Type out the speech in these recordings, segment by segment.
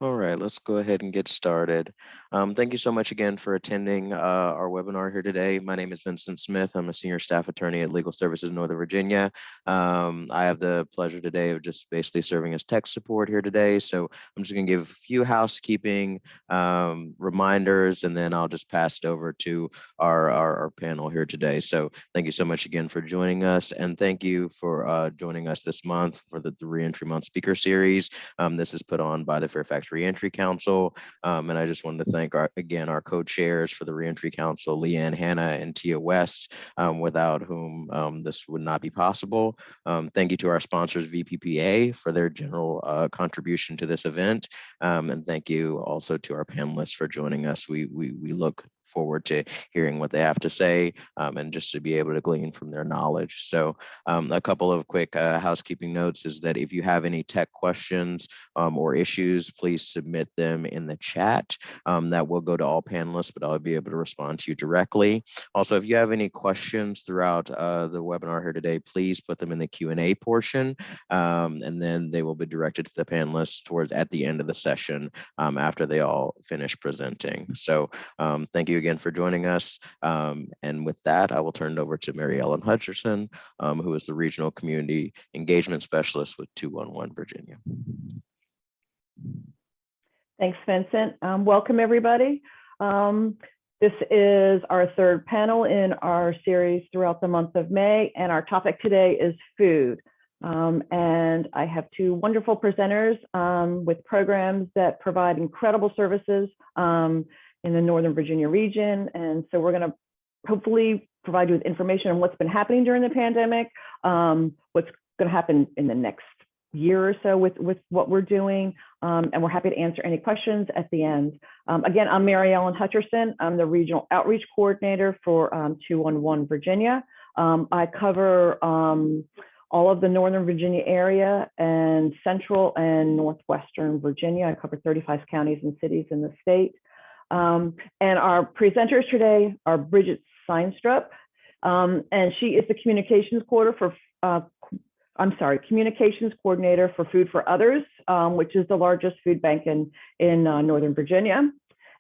All right, let's go ahead and get started. Thank you so much again for attending our webinar here today. My name is Vincent Smith. I'm a senior staff attorney at Legal Services Northern Virginia. I have the pleasure today of just basically serving as tech support here today. So I'm just going to give a few housekeeping reminders, and then I'll just pass it over to our panel here today. So thank you so much again for joining us, and thank you for joining us this month for the Reentry Month Speaker Series. This is put on by the Fairfax Reentry Council. And I just wanted to thank our co-chairs for the Reentry Council, Leanne Hanna and Tia West, without whom this would not be possible. Thank you to our sponsors, VPPA, for their general contribution to this event. And thank you also to our panelists for joining us. We look forward to hearing what they have to say and just to be able to glean from their knowledge. So a couple of quick housekeeping notes is that if you have any tech questions or issues, please submit them in the chat. That will go to all panelists, but I'll be able to respond to you directly. Also, if you have any questions throughout the webinar here today, please put them in the Q&A portion, and then they will be directed to the panelists towards at the end of the session after they all finish presenting. So thank you again for joining us. And with that, I will turn it over to Mary Ellen Hutcherson, who is the Regional Community Engagement Specialist with 211 Virginia. Thanks, Vincent. Welcome, everybody. This is our third panel in our series throughout the month of May, and our topic today is food. And I have two wonderful presenters with programs that provide incredible services in the Northern Virginia region. And so we're going to hopefully provide you with information on what's been happening during the pandemic, what's going to happen in the next year or so with what we're doing, and we're happy to answer any questions at the end. Again, I'm Mary Ellen Hutcherson. I'm the Regional Outreach Coordinator for 211 Virginia. I cover all of the Northern Virginia area and Central and Northwestern Virginia. I cover 35 counties and cities in the state. And our presenters today are Bridget Snydstrup, and she is the communications coordinator for Food for Others, which is the largest food bank in Northern Virginia,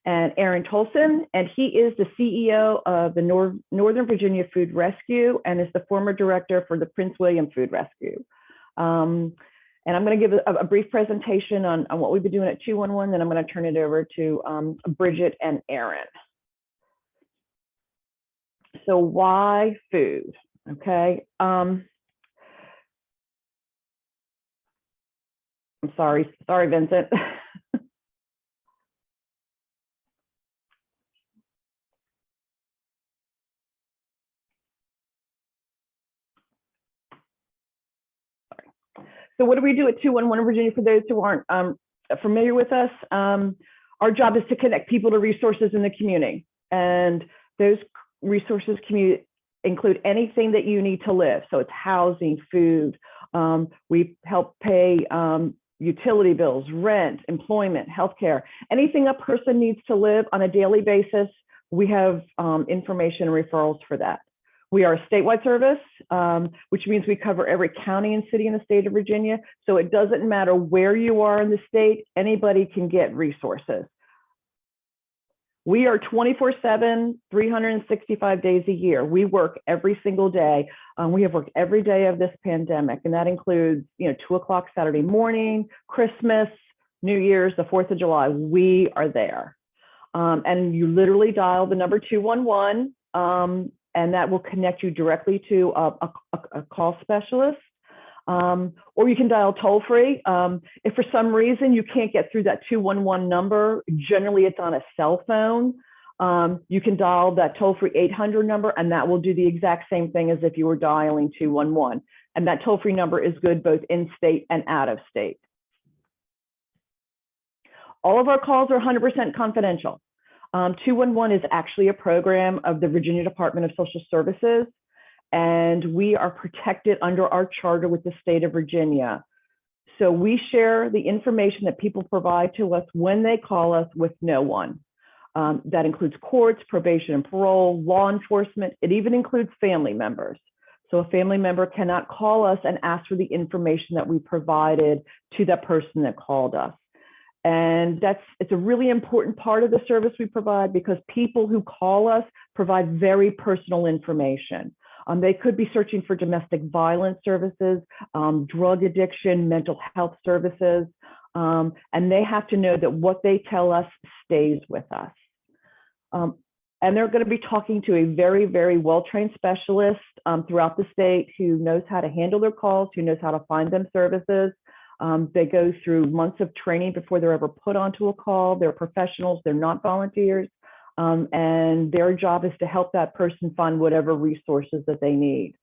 and Aaron Tolson, and he is the CEO of the Northern Virginia Food Rescue and is the former director for the Prince William Food Rescue. And I'm going to give a brief presentation on what we've been doing at 211, then I'm going to turn it over to Bridget and Aaron. So why food? Okay. I'm sorry, Vincent. So what do we do at 211 Virginia? For those who aren't familiar with us, our job is to connect people to resources in the community. And those resources include anything that you need to live. So it's housing, food. We help pay utility bills, rent, employment, healthcare, anything a person needs to live on a daily basis. We have information and referrals for that. We are a statewide service, which means we cover every county and city in the state of Virginia. So it doesn't matter where you are in the state, anybody can get resources. We are 24/7, 365 days a year. We work every single day. We have worked every day of this pandemic, and that includes, 2 o'clock Saturday morning, Christmas, New Year's, the 4th of July. We are there. And you literally dial the number 211, and that will connect you directly to a call specialist. Or you can dial toll free. If for some reason you can't get through that 211 number, generally it's on a cell phone, you can dial that toll free 800 number, and that will do the exact same thing as if you were dialing 211. And that toll free number is good both in state and out of state. All of our calls are 100% confidential. 211 is actually a program of the Virginia Department of Social Services, and we are protected under our charter with the state of Virginia. So we share the information that people provide to us when they call us with no one. That includes courts, probation and parole, law enforcement. It even includes family members. So a family member cannot call us and ask for the information that we provided to that person that called us. And it's a really important part of the service we provide, because people who call us provide very personal information. They could be searching for domestic violence services, drug addiction, mental health services, and they have to know that what they tell us stays with us. And they're going to be talking to a very, very well-trained specialist throughout the state who knows how to handle their calls, who knows how to find them services. They go through months of training before they're ever put onto a call. They're professionals, they're not volunteers. And their job is to help that person find whatever resources that they need.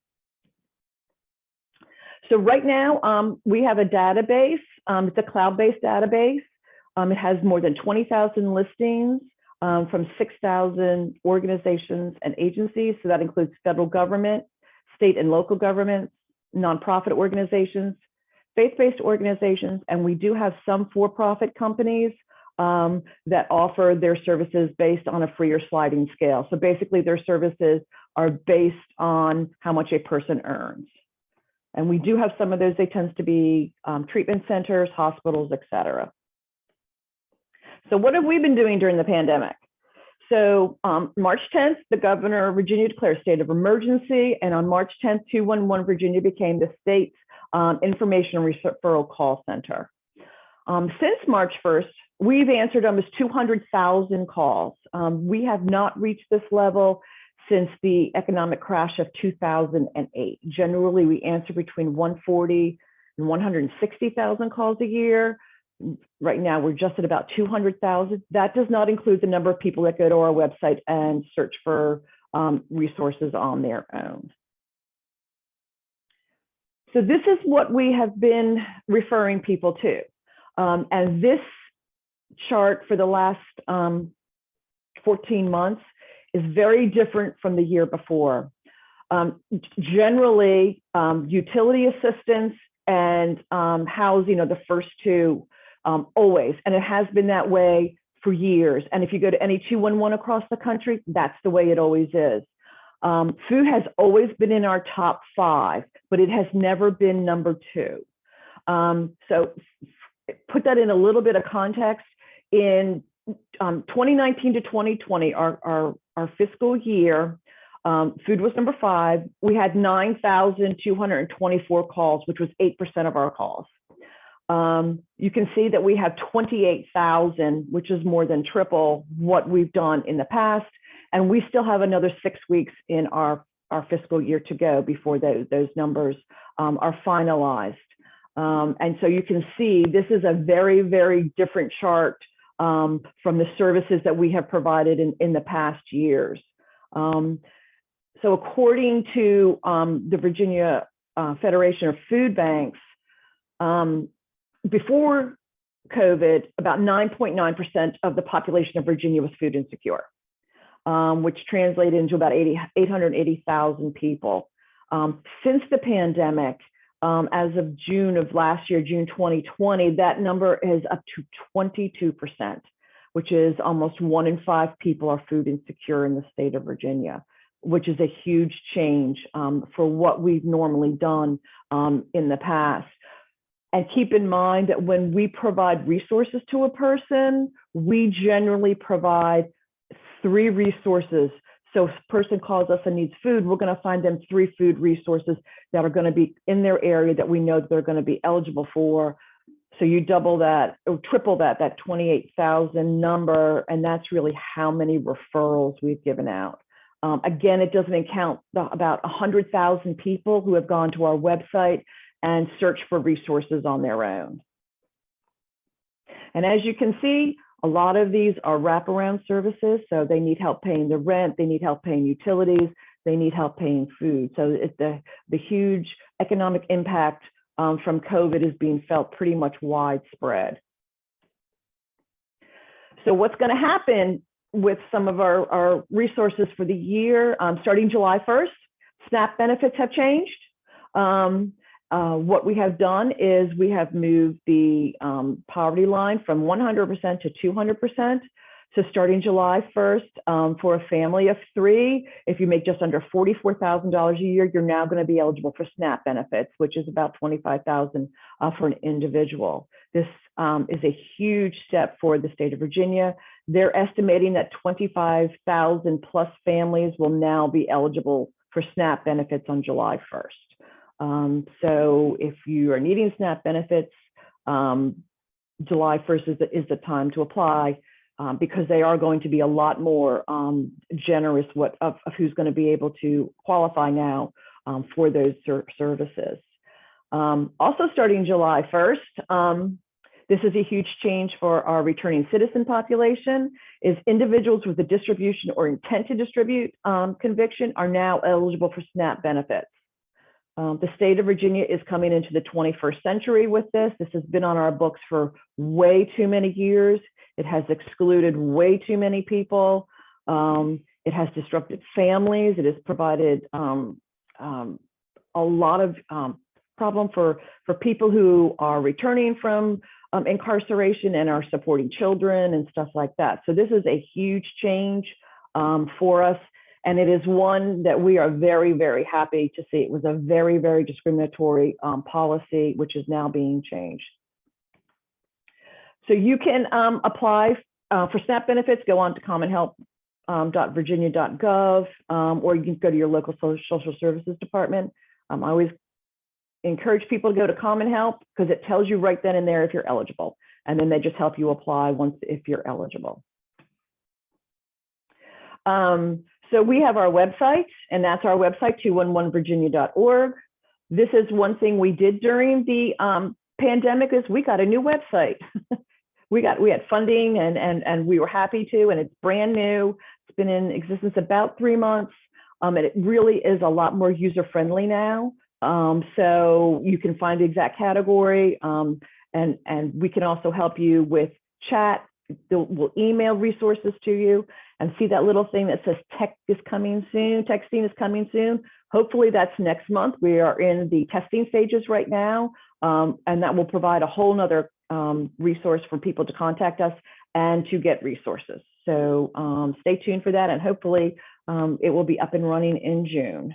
So right now, we have a database. It's a cloud-based database. It has more than 20,000 listings from 6,000 organizations and agencies. So that includes federal government, state and local governments, nonprofit organizations, faith-based organizations, and we do have some for-profit companies that offer their services based on a free or sliding scale. So basically their services are based on how much a person earns. And we do have some of those. They tend to be treatment centers, hospitals, et cetera. So what have we been doing during the pandemic? So March 10th, the governor of Virginia declared a state of emergency. And on March 10th, 211 Virginia became the state's information referral call center. Since March 1st, we've answered almost 200,000 calls. We have not reached this level since the economic crash of 2008. Generally, we answer between 140 and 160,000 calls a year. Right now, we're just at about 200,000. That does not include the number of people that go to our website and search for resources on their own. So this is what we have been referring people to. And this chart for the last 14 months is very different from the year before. Generally, utility assistance and housing are the first two, always, and it has been that way for years. And if you go to any 211 across the country, that's the way it always is. Food has always been in our top 5, but it has never been number 2. So put that in a little bit of context. In 2019 to 2020, our fiscal year, food was number 5. We had 9,224 calls, which was 8% of our calls. You can see that we have 28,000, which is more than triple what we've done in the past. And we still have another 6 weeks in our fiscal year to go before those numbers are finalized. And so you can see this is a very, very different chart from the services that we have provided in the past years. So according to the Virginia Federation of Food Banks, before COVID, about 9.9% of the population of Virginia was food insecure, which translated into about 880,000 people. Since the pandemic, as of June of last year, June 2020, that number is up to 22%, which is almost 1 in 5 people are food insecure in the state of Virginia, which is a huge change for what we've normally done in the past. And keep in mind that when we provide resources to a person, we generally provide 3 resources. So if a person calls us and needs food, we're going to find them 3 food resources that are going to be in their area that we know that they're going to be eligible for. So you double that or triple that 28,000 number, and that's really how many referrals we've given out. Again, it doesn't count about 100,000 people who have gone to our website and searched for resources on their own. And as you can see, a lot of these are wraparound services. So they need help paying the rent, they need help paying utilities, they need help paying food. So it's the huge economic impact from COVID is being felt pretty much widespread. So what's going to happen with some of our resources for the year, starting July 1st, SNAP benefits have changed. What we have done is we have moved the poverty line from 100% to 200%. So starting July 1st, for a family of 3, if you make just under $44,000 a year, you're now going to be eligible for SNAP benefits, which is about $25,000 for an individual. This is a huge step for the state of Virginia. They're estimating that 25,000 plus families will now be eligible for SNAP benefits on July 1st. So if you are needing SNAP benefits, July 1st is the time to apply, because they are going to be a lot more generous of who's going to be able to qualify now for those services. Also starting July 1st, this is a huge change for our returning citizen population, is individuals with a distribution or intent to distribute conviction are now eligible for SNAP benefits. The state of Virginia is coming into the 21st century with this. This has been on our books for way too many years. It has excluded way too many people. It has disrupted families. It has provided a lot of problem for people who are returning from incarceration and are supporting children and stuff like that. So this is a huge change for us. And it is one that we are very, very happy to see. It was a very, very discriminatory policy, which is now being changed. So you can apply for SNAP benefits, go on to commonhelp.virginia.gov, or you can go to your local social services department. I always encourage people to go to Common Help because it tells you right then and there if you're eligible. And then they just help you apply if you're eligible. So we have our website, and that's our website, 211virginia.org. This is one thing we did during the pandemic is we got a new website. we had funding and we were happy to, and it's brand new. It's been in existence about 3 months. And it really is a lot more user-friendly now. So you can find the exact category, and we can also help you with chat. We'll email resources to you, and see that little thing that says tech is coming soon, texting is coming soon. Hopefully that's next month. We are in the testing stages right now, and that will provide a whole nother resource for people to contact us and to get resources. So stay tuned for that, and hopefully it will be up and running in June.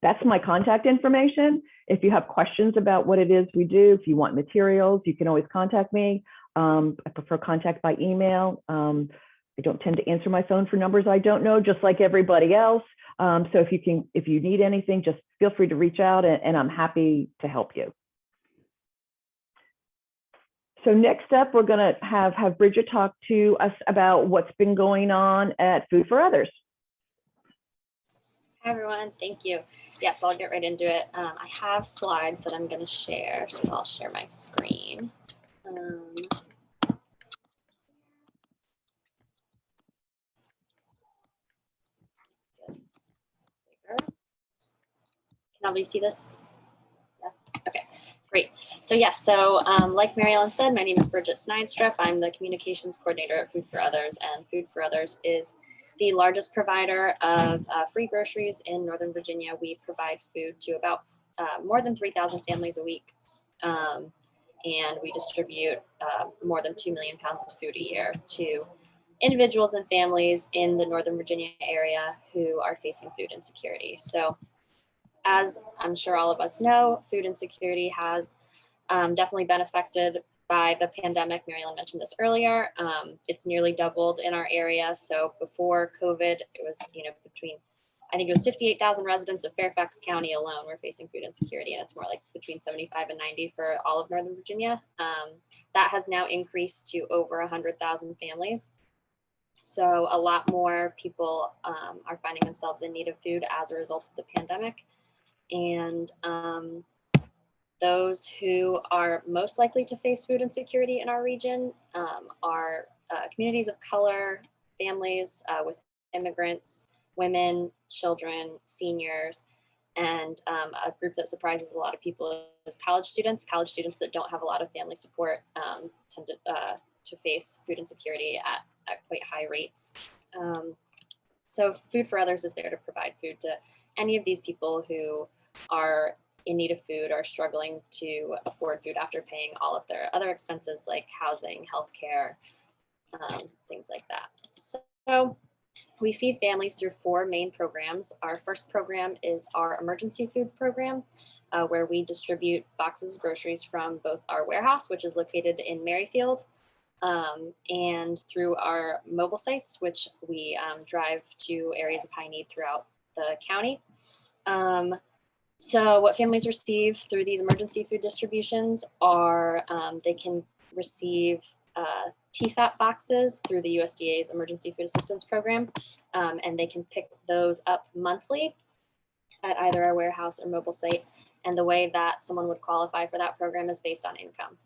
That's my contact information. If you have questions about what it is we do, if you want materials, you can always contact me. I prefer contact by email. I don't tend to answer my phone for numbers I don't know, just like everybody else. So if you need anything, just feel free to reach out, and I'm happy to help you. So next up, we're going to have Bridget talk to us about what's been going on at Food for Others. Hi, everyone. Thank you. Yes, I'll get right into it. I have slides that I'm going to share, so I'll share my screen. Can everybody see this? Yeah. Okay, great. So yes, like Mary Ellen said, my name is Bridget Snydstrup. I'm the communications coordinator at Food for Others, and Food for Others is the largest provider of free groceries in Northern Virginia. We provide food to about more than 3,000 families a week, and we distribute more than 2 million pounds of food a year to individuals and families in the Northern Virginia area who are facing food insecurity. So as I'm sure all of us know, food insecurity has definitely been affected by the pandemic. Mary Ellen mentioned this earlier. It's nearly doubled in our area. So before COVID, it was, I think it was 58,000 residents of Fairfax County alone were facing food insecurity, and it's more like between 75 and 90 for all of Northern Virginia. That has now increased to over 100,000 families. So a lot more people are finding themselves in need of food as a result of the pandemic. And those who are most likely to face food insecurity in our region are communities of color, families with immigrants, women, children, seniors, and a group that surprises a lot of people is college students. College students that don't have a lot of family support tend to face food insecurity at quite high rates. So Food for Others is there to provide food to any of these people who are in need of food or struggling to afford food after paying all of their other expenses like housing, healthcare, things like that. So we feed families through 4 main programs. Our first program is our emergency food program, where we distribute boxes of groceries from both our warehouse, which is located in Merrifield, and through our mobile sites, which we drive to areas of high need throughout the county. So what families receive through these emergency food distributions are they can receive TFAP boxes through the USDA's Emergency Food Assistance Program, and they can pick those up monthly at either our warehouse or mobile site. And the way that someone would qualify for that program is based on income.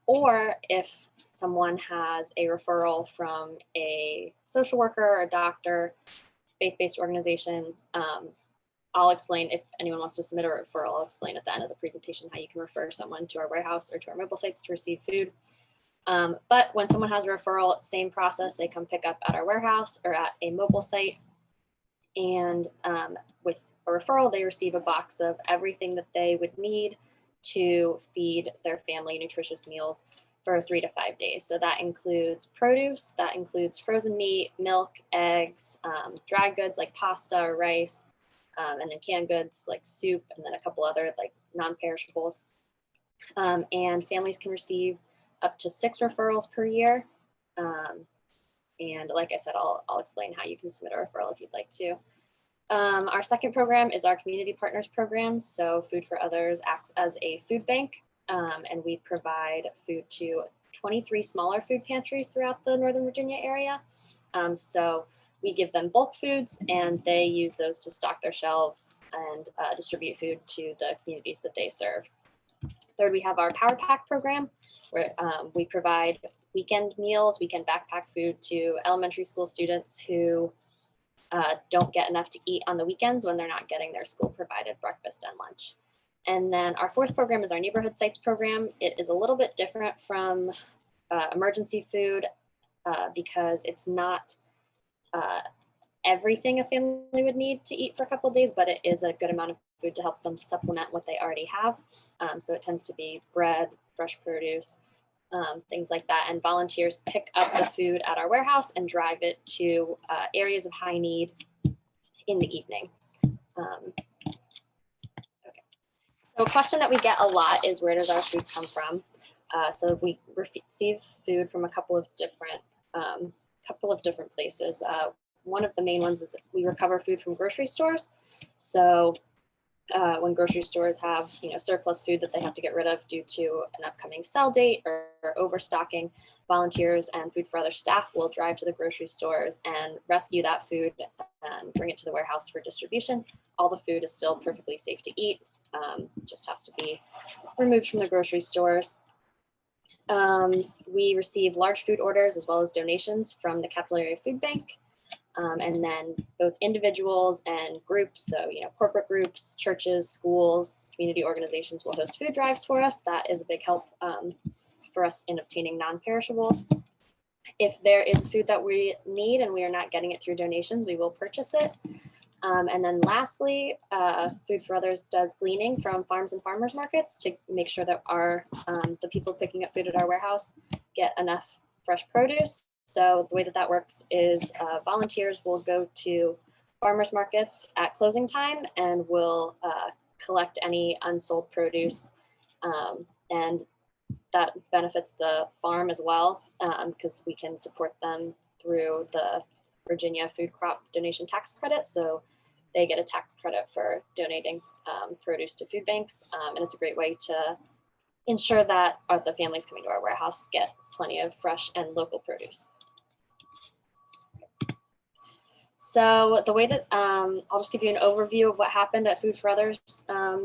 Or if someone has a referral from a social worker or a doctor, faith-based organization, I'll explain if anyone wants to submit a referral. I'll explain at the end of the presentation how you can refer someone to our warehouse or to our mobile sites to receive food. But when someone has a referral, same process, they come pick up at our warehouse or at a mobile site. And with a referral, they receive a box of everything that they would need to feed their family nutritious meals for 3 to 5 days. So that includes produce, that includes frozen meat, milk, eggs, dry goods like pasta or rice, and then canned goods like soup, and then a couple other like non-perishables. And families can receive up to 6 referrals per year. And like I said, I'll explain how you can submit a referral if you'd like to. Our second program is our Community Partners Program. So Food for Others acts as a food bank, and we provide food to 23 smaller food pantries throughout the Northern Virginia area. So we give them bulk foods, and they use those to stock their shelves and distribute food to the communities that they serve. Third, we have our Power Pack program, where we provide weekend meals, weekend backpack food to elementary school students who don't get enough to eat on the weekends when they're not getting their school provided breakfast and lunch. And then our fourth program is our Neighborhood Sites program. It is a little bit different from emergency food because it's not everything a family would need to eat for a couple of days, but it is a good amount of food to help them supplement what they already have. So it tends to be bread, fresh produce, things like that. And volunteers pick up the food at our warehouse and drive it to areas of high need in the evening. Okay. So a question that we get a lot is, where does our food come from? So we receive food from a couple of different places. One of the main ones is we recover food from grocery stores. So when grocery stores have surplus food that they have to get rid of due to an upcoming sell date or overstocking, volunteers and Food for Others staff will drive to the grocery stores and rescue that food and bring it to the warehouse for distribution. All the food is still perfectly safe to eat, just has to be removed from the grocery stores. We receive large food orders as well as donations from the Capital Area Food Bank. And then both individuals and groups, so corporate groups, churches, schools, community organizations will host food drives for us. That is a big help for us in obtaining non-perishables. If there is food that we need and we are not getting it through donations, we will purchase it. And then lastly, Food for Others does gleaning from farms and farmers markets to make sure that the people picking up food at our warehouse get enough fresh produce. So the way that works is volunteers will go to farmers markets at closing time and will collect any unsold produce, and that benefits the farm as well, because we can support them through the Virginia Food Crop Donation Tax Credit. So they get a tax credit for donating produce to food banks, and it's a great way to ensure that the families coming to our warehouse get plenty of fresh and local produce. So the way that I'll just give you an overview of what happened at Food for Others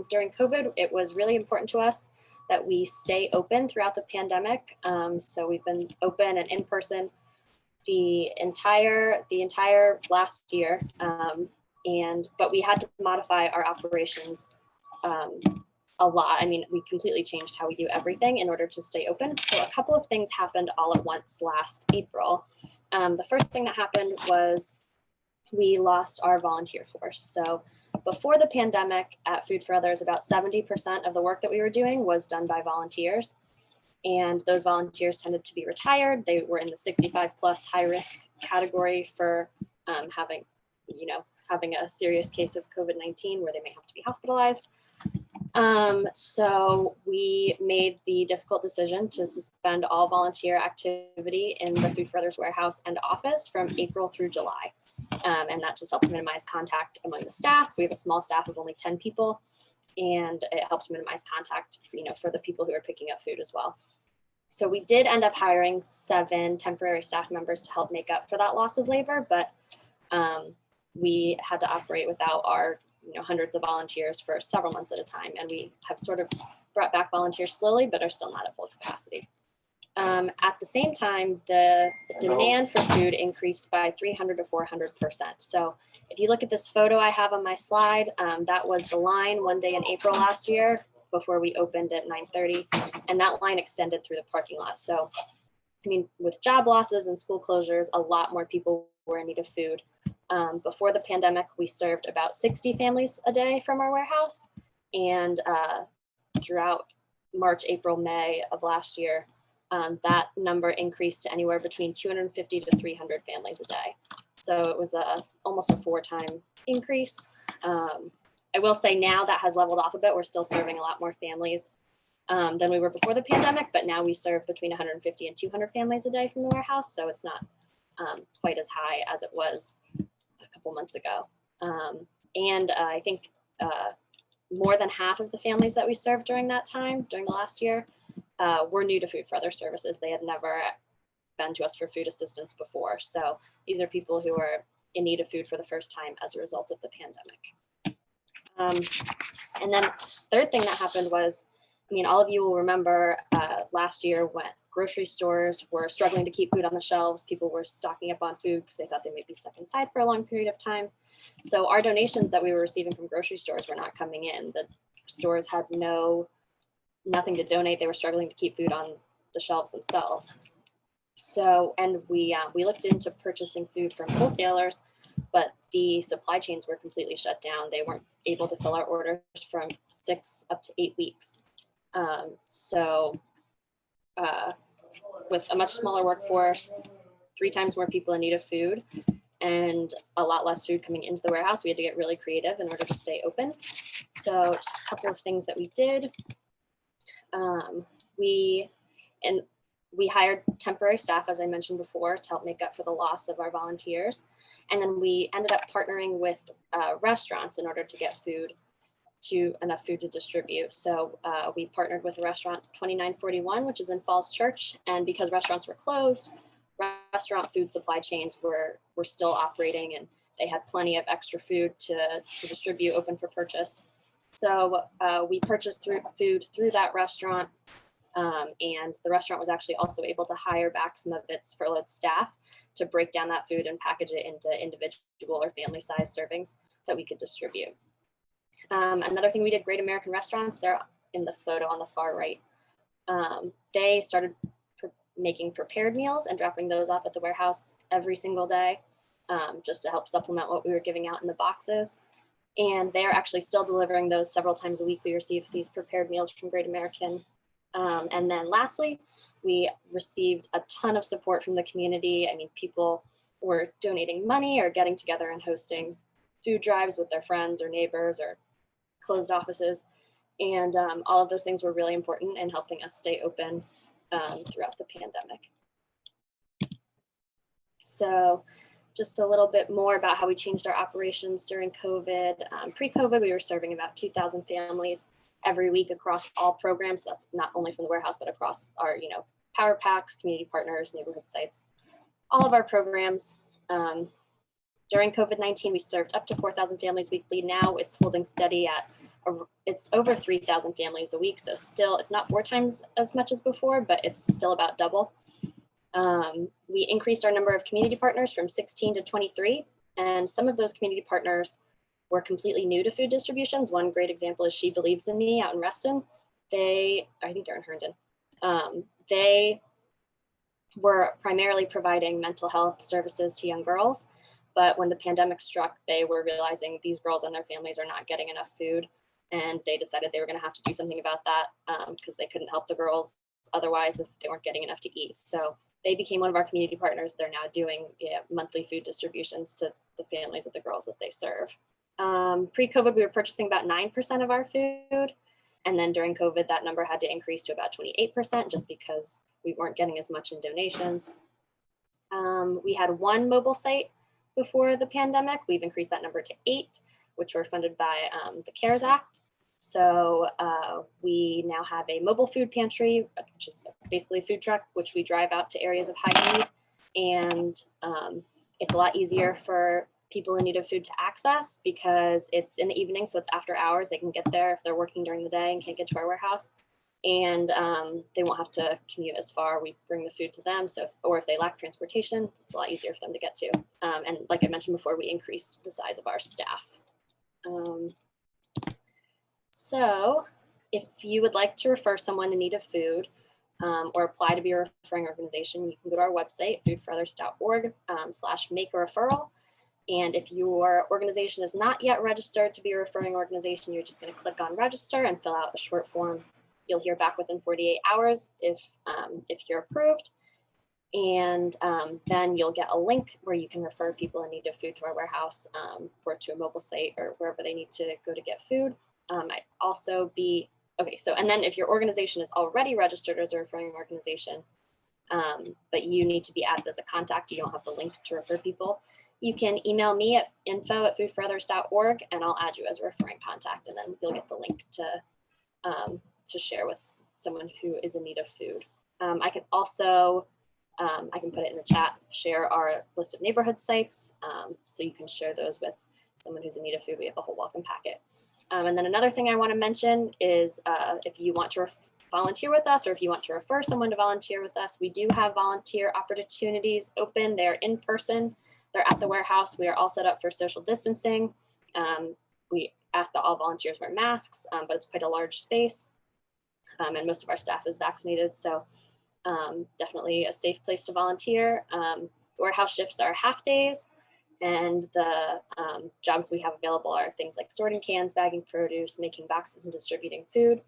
during COVID. It was really important to us that we stay open throughout the pandemic. So we've been open and in person the entire last year, but we had to modify our operations a lot. I mean, we completely changed how we do everything in order to stay open. So a couple of things happened all at once last April. The first thing that happened was we lost our volunteer force. So before the pandemic at Food for Others, about 70% of the work that we were doing was done by volunteers. And those volunteers tended to be retired. They were in the 65 plus high risk category for having a serious case of COVID-19 where they may have to be hospitalized. So we made the difficult decision to suspend all volunteer activity in the Food for Others warehouse and office from April through July. And that just helped minimize contact among the staff. We have a small staff of only 10 people, and it helped minimize contact, for the people who are picking up food as well. So we did end up hiring 7 temporary staff members to help make up for that loss of labor, but we had to operate without our hundreds of volunteers for several months at a time. And we have sort of brought back volunteers slowly, but are still not at full capacity. At the same time, the demand for food increased by 300 to 400%. So if you look at this photo I have on my slide, that was the line one day in April last year before we opened at 9:30, and that line extended through the parking lot. So, with job losses and school closures, a lot more people were in need of food. Before the pandemic, we served about 60 families a day from our warehouse. And throughout March, April, May of last year, that number increased to anywhere between 250 to 300 families a day. So it was almost a 4-time increase. I will say now that has leveled off a bit. We're still serving a lot more families than we were before the pandemic, but now we serve between 150 and 200 families a day from the warehouse. So it's not quite as high as it was a couple months ago. And I think more than half of the families that we served during that time, during the last year, were new to Food for Other services. They had never been to us for food assistance before. So these are people who are in need of food for the first time as a result of the pandemic. And then third thing that happened was, all of you will remember last year when grocery stores were struggling to keep food on the shelves. People were stocking up on food because they thought they might be stuck inside for a long period of time. So our donations that we were receiving from grocery stores were not coming in. The stores had nothing to donate. They were struggling to keep food on the shelves themselves. So, and we looked into purchasing food from wholesalers, but the supply chains were completely shut down. They weren't able to fill our orders from 6 up to 8 weeks. With a much smaller workforce, 3 times more people in need of food, and a lot less food coming into the warehouse, we had to get really creative in order to stay open. So just a couple of things that we did. We hired temporary staff, as I mentioned before, to help make up for the loss of our volunteers. And then we ended up partnering with restaurants in order to get enough food to distribute. So we partnered with a restaurant, 2941, which is in Falls Church. And because restaurants were closed, restaurant food supply chains were still operating, and they had plenty of extra food to distribute, open for purchase. So we purchased food through that restaurant. And the restaurant was actually also able to hire back some of its furloughed staff to break down that food and package it into individual or family-sized servings that we could distribute. Another thing we did, Great American Restaurants, they're in the photo on the far right. They started making prepared meals and dropping those off at the warehouse every single day, just to help supplement what we were giving out in the boxes. And they're actually still delivering those several times a week. We receive these prepared meals from Great American. And then lastly, we received a ton of support from the community. People were donating money or getting together and hosting food drives with their friends or neighbors or closed offices. And all of those things were really important in helping us stay open throughout the pandemic. So just a little bit more about how we changed our operations during COVID. Pre-COVID, we were serving about 2,000 families every week across all programs. So that's not only from the warehouse, but across our, Power Packs, community partners, neighborhood sites, all of our programs. During COVID-19, we served up to 4,000 families weekly. Now it's holding steady at, it's over 3,000 families a week. So still, it's not 4 times as much as before, but it's still about double. We increased our number of community partners from 16 to 23. And some of those community partners were completely new to food distributions. One great example is She Believes in Me out in Reston. I think they're in Herndon. They were primarily providing mental health services to young girls. But when the pandemic struck, they were realizing these girls and their families are not getting enough food. And they decided they were going to have to do something about that because they couldn't help the girls otherwise if they weren't getting enough to eat. So they became one of our community partners. They're now doing monthly food distributions to the families of the girls that they serve. Pre-COVID, we were purchasing about 9% of our food. And then during COVID, that number had to increase to about 28% just because we weren't getting as much in donations. We had one mobile site before the pandemic. We've increased that number to 8, which were funded by the CARES Act. So we now have a mobile food pantry, which is basically a food truck, which we drive out to areas of high need. And it's a lot easier for people in need of food to access because it's in the evening, so it's after hours. They can get there if they're working during the day and can't get to our warehouse. And they won't have to commute as far. We bring the food to them. So, or if they lack transportation, it's a lot easier for them to get to. And like I mentioned before, we increased the size of our staff. So if you would like to refer someone in need of food or apply to be a referring organization, you can go to our website, foodforothers.org/make-a-referral. And if your organization is not yet registered to be a referring organization, you're just going to click on register and fill out a short form. You'll hear back within 48 hours if you're approved. And then you'll get a link where you can refer people in need of food to our warehouse or to a mobile site or wherever they need to go to get food. I'd also be, okay, so, and then if your organization is already registered as a referring organization, but you need to be added as a contact, you don't have the link to refer people, you can email me at info@foodforothers.org and I'll add you as a referring contact, and then you'll get the link to share with someone who is in need of food. I can also, I can put it in the chat, share our list of neighborhood sites, so you can share those with someone who's in need of food. We have a whole welcome packet. And then another thing I want to mention is if you want to volunteer with us or if you want to refer someone to volunteer with us, we do have volunteer opportunities open. They're in person. They're at the warehouse. We are all set up for social distancing. We ask that all volunteers wear masks, but it's quite a large space. And most of our staff is vaccinated. So definitely a safe place to volunteer. Warehouse shifts are half days. And the jobs we have available are things like sorting cans, bagging produce, making boxes, and distributing food.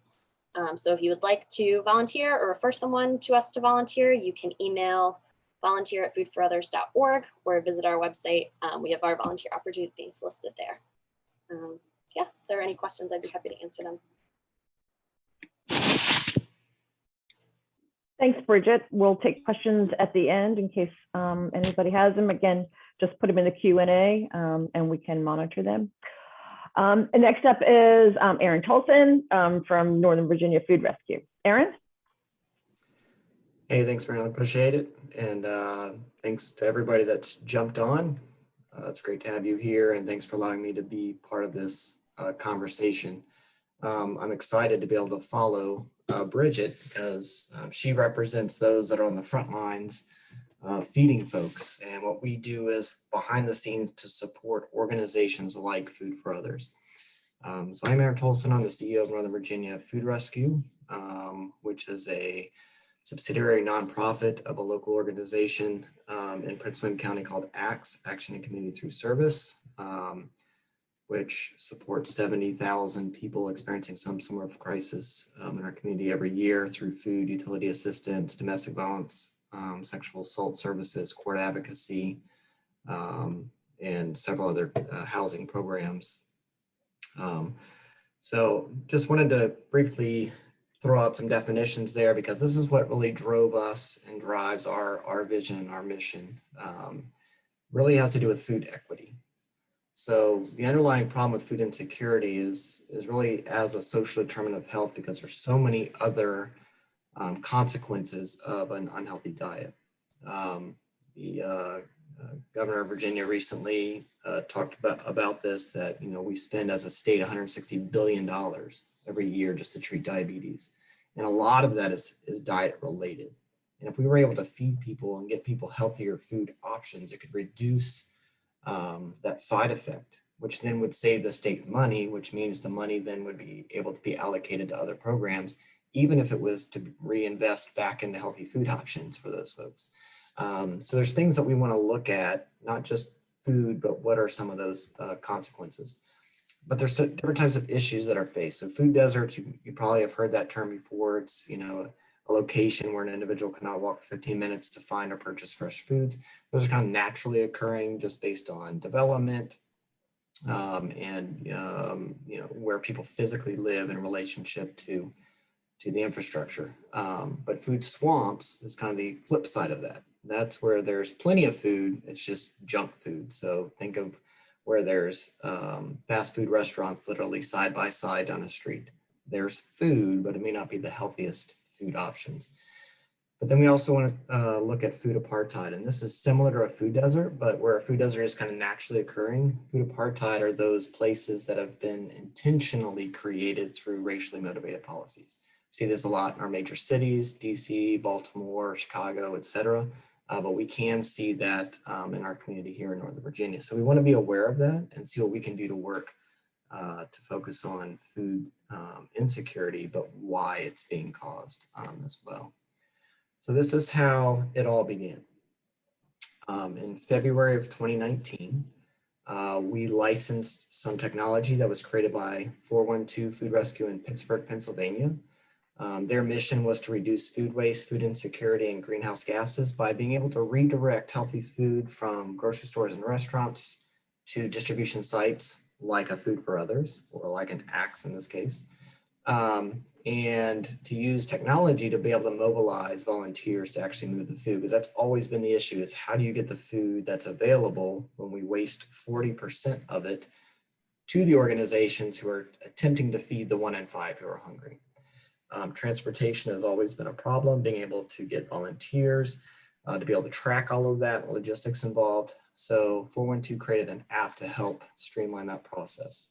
So if you would like to volunteer or refer someone to us to volunteer, you can email volunteer@foodforothers.org or visit our website. We have our volunteer opportunities listed there. So yeah, if there are any questions, I'd be happy to answer them. Thanks, Bridget. We'll take questions at the end in case anybody has them. Again, just put them in the Q&A and we can monitor them. And next up is Aaron Tolson from Northern Virginia Food Rescue. Aaron? Hey, thanks, Marilyn. Appreciate it. And thanks to everybody that's jumped on. It's great to have you here, and thanks for allowing me to be part of this conversation. I'm excited to be able to follow Bridget because she represents those that are on the front lines feeding folks. And what we do is behind the scenes to support organizations like Food for Others. So I'm Aaron Tolson. I'm the CEO of Northern Virginia Food Rescue, which is a subsidiary nonprofit of a local organization in Prince William County called ACTS, Action and Community Through Service, which supports 70,000 people experiencing some sort of crisis in our community every year through food, utility assistance, domestic violence, sexual assault services, court advocacy, and several other housing programs. So just wanted to briefly throw out some definitions there because this is what really drove us and drives our vision, our mission. Really has to do with food equity. So the underlying problem with food insecurity is really as a social determinant of health because there's so many other consequences of an unhealthy diet. The governor of Virginia recently talked about this, that we spend as a state $160 billion every year just to treat diabetes. And a lot of that is diet related. And if we were able to feed people and get people healthier food options, it could reduce that side effect, which then would save the state money, which means the money then would be able to be allocated to other programs, even if it was to reinvest back into healthy food options for those folks. So there's things that we want to look at, not just food, but what are some of those consequences. But there's different types of issues that are faced. So food deserts, you probably have heard that term before. It's, a a location where an individual cannot walk for 15 minutes to find or purchase fresh foods. Those are kind of naturally occurring just based on development and you know, where people physically live in relationship to the infrastructure. But food swamps is kind of the flip side of that. That's where there's plenty of food, it's just junk food. So think of where there's fast food restaurants literally side by side down the street. There's food, but it may not be the healthiest food options. But then we also want to look at food apartheid, and this is similar to a food desert, but where a food desert is kind of naturally occurring. Food apartheid are those places that have been intentionally created through racially motivated policies. We see this a lot in our major cities, DC, Baltimore, Chicago, et cetera. But we can see that in our community here in Northern Virginia. So we want to be aware of that and see what we can do to work to focus on food insecurity, but why it's being caused as well. So this is how it all began. In February of 2019, we licensed some technology that was created by 412 Food Rescue in Pittsburgh, Pennsylvania. Their mission was to reduce food waste, food insecurity, and greenhouse gases by being able to redirect healthy food from grocery stores and restaurants to distribution sites like a Food for Others, or like an AXE in this case, and to use technology to be able to mobilize volunteers to actually move the food, because that's always been the issue, is how do you get the food that's available when we waste 40% of it to the organizations who are attempting to feed the 1 in 5 who are hungry. Transportation has always been a problem, being able to get volunteers, to be able to track all of that, logistics involved. So 412 created an app to help streamline that process.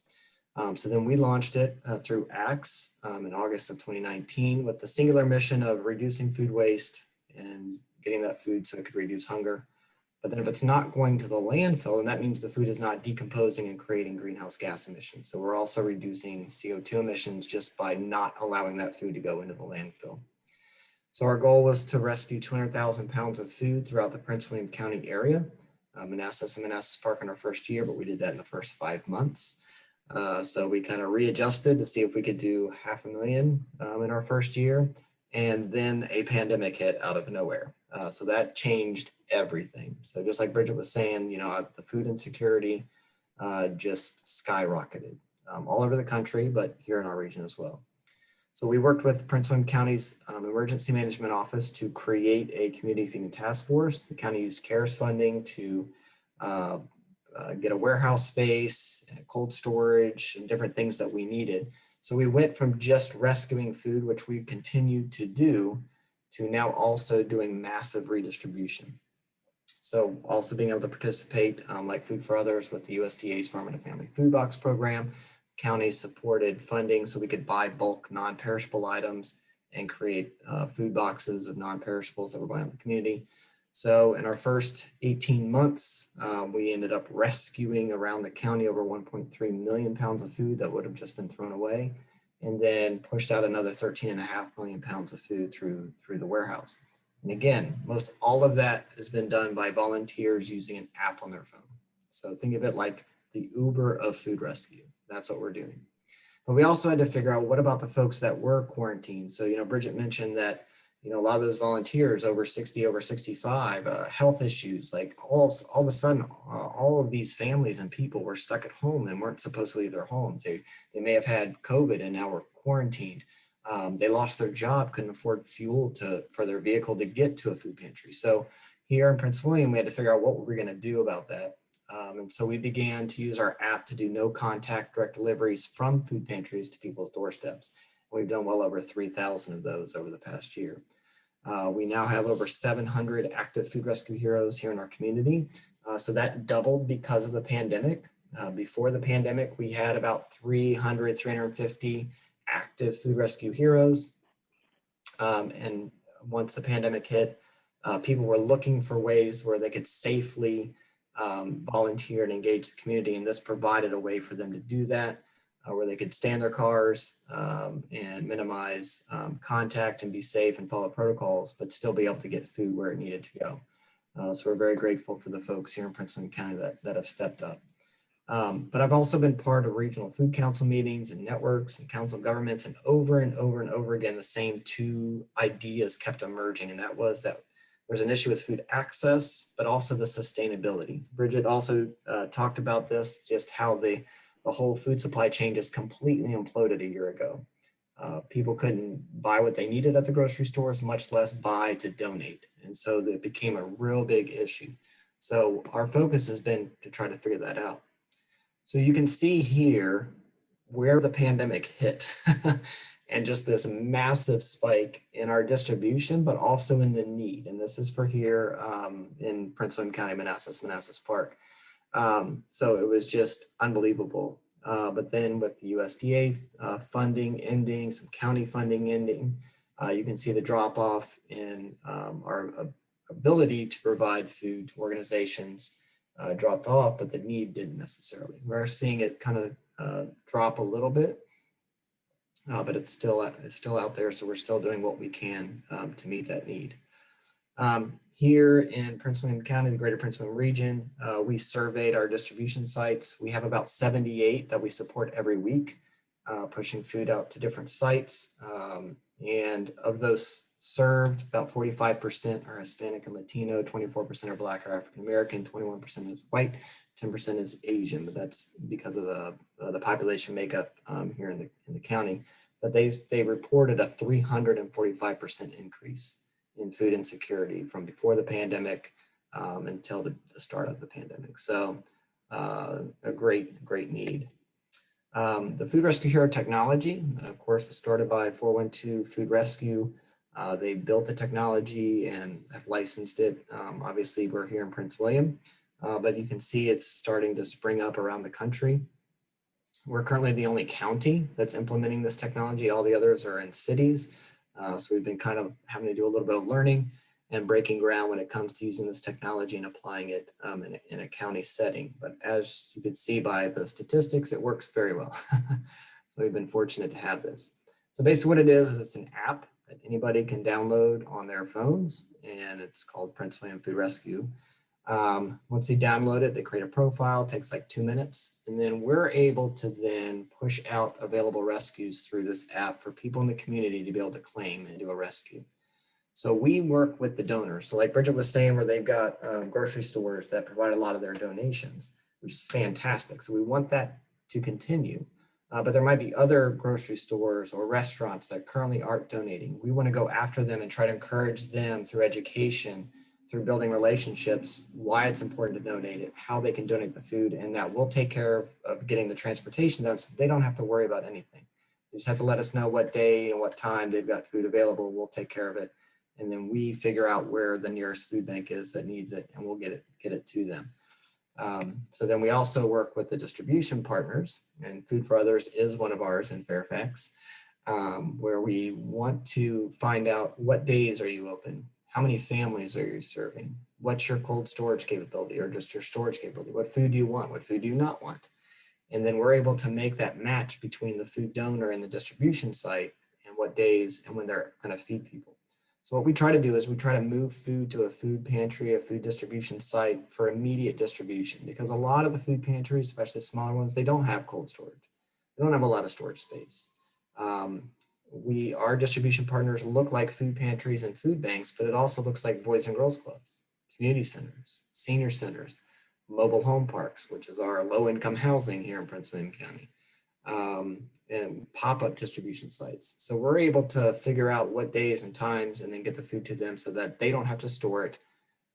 So then we launched it through AXE in August of 2019 with the singular mission of reducing food waste and getting that food so it could reduce hunger. But then if it's not going to the landfill, then that means the food is not decomposing and creating greenhouse gas emissions. So we're also reducing CO2 emissions just by not allowing that food to go into the landfill. So our goal was to rescue 200,000 pounds of food throughout the Prince William County area, Manassas and Manassas Park in our first year, but we did that in the first 5 months. So we kind of readjusted to see if we could do 500,000 in our first year, and then a pandemic hit out of nowhere. So that changed everything. So just like Bridget was saying, you know, the food insecurity just skyrocketed all over the country, but here in our region as well. So we worked with Prince William County's Emergency Management Office to create a community feeding task force. The county used CARES funding to get a warehouse space, cold storage, and different things that we needed. So we went from just rescuing food, which we continued to do, to now also doing massive redistribution. So also being able to participate like Food for Others with the USDA's Farm and Family Food Box program. County supported funding so we could buy bulk non-perishable items and create food boxes of non-perishables that were going out in the community. So in our first 18 months, we ended up rescuing around the county over 1.3 million pounds of food that would have just been thrown away, and then pushed out another 13.5 million pounds of food through the warehouse. And again, most all of that has been done by volunteers using an app on their phone. So think of it like the Uber of food rescue. That's what we're doing. But we also had to figure out, what about the folks that were quarantined? So, you know, Bridget mentioned that, you know, a lot of those volunteers over 60, over 65, health issues, like all of a sudden, all of these families and people were stuck at home and weren't supposed to leave their homes. They may have had COVID and now were quarantined. They lost their job, couldn't afford fuel for their vehicle to get to a food pantry. So here in Prince William, we had to figure out what were we going to do about that. And so we began to use our app to do no contact direct deliveries from food pantries to people's doorsteps. We've done well over 3,000 of those over the past year. We now have over 700 active food rescue heroes here in our community. So that doubled because of the pandemic. Before the pandemic, we had about 300, 350 active food rescue heroes. And once the pandemic hit, people were looking for ways where they could safely volunteer and engage the community. And this provided a way for them to do that, where they could stay in their cars and minimize contact and be safe and follow protocols, but still be able to get food where it needed to go. So we're very grateful for the folks here in Prince William County that have stepped up. But I've also been part of regional food council meetings and networks and council of governments, and over and over and over again, the same two ideas kept emerging. And that was that there's an issue with food access, but also the sustainability. Bridget also talked about this, just how the whole food supply chain just completely imploded a year ago. People couldn't buy what they needed at the grocery stores, much less buy to donate. And so it became a real big issue. So our focus has been to try to figure that out. So you can see here where the pandemic hit and just this massive spike in our distribution, but also in the need. And this is for here in Prince William County, Manassas Park. So it was just unbelievable. But then with the USDA funding ending, some county funding ending, you can see the drop off in our ability to provide food to organizations dropped off, but the need didn't necessarily. We're seeing it kind of drop a little bit, but it's still out there. So we're still doing what we can to meet that need. Here in Prince William County, the greater Prince William region, we surveyed our distribution sites. We have about 78 that we support every week, pushing food out to different sites. And of those served, about 45% are Hispanic and Latino, 24% are Black or African American, 21% is white, 10% is Asian, but that's because of the population makeup here in the county. But they reported a 345% increase in food insecurity from before the pandemic until the start of the pandemic. So a great need. The Food Rescue Hero technology, of course, was started by 412 Food Rescue. They built the technology and have licensed it. Obviously, we're here in Prince William, but you can see it's starting to spring up around the country. We're currently the only county that's implementing this technology. All the others are in cities. So we've been kind of having to do a little bit of learning and breaking ground when it comes to using this technology and applying it in a county setting. But as you can see by the statistics, it works very well. So we've been fortunate to have this. So basically what it is it's an app that anybody can download on their phones, and it's called Prince William Food Rescue. Once they download it, they create a profile, it takes like 2 minutes, and then we're able to then push out available rescues through this app for people in the community to be able to claim and do a rescue. So we work with the donors. So like Bridget was saying, where they've got grocery stores that provide a lot of their donations, which is fantastic. So we want that to continue. But there might be other grocery stores or restaurants that currently aren't donating. We want to go after them and try to encourage them through education, through building relationships, why it's important to donate it, how they can donate the food, and that we'll take care of getting the transportation done so they don't have to worry about anything. They just have to let us know what day and what time they've got food available. We'll take care of it. And then we figure out where the nearest food bank is that needs it, and we'll get it to them. So then we also work with the distribution partners, and Food for Others is one of ours in Fairfax, where we want to find out what days are you open? How many families are you serving? What's your cold storage capability or just your storage capability? What food do you want? What food do you not want? And then we're able to make that match between the food donor and the distribution site and what days and when they're going to feed people. So what we try to do is we try to move food to a food pantry, a food distribution site for immediate distribution, because a lot of the food pantries, especially smaller ones, they don't have cold storage. They don't have a lot of storage space. Our distribution partners look like food pantries and food banks, but it also looks like Boys and Girls Clubs, community centers, senior centers, mobile home parks, which is our low-income housing here in Prince William County, and pop-up distribution sites. So we're able to figure out what days and times and then get the food to them so that they don't have to store it.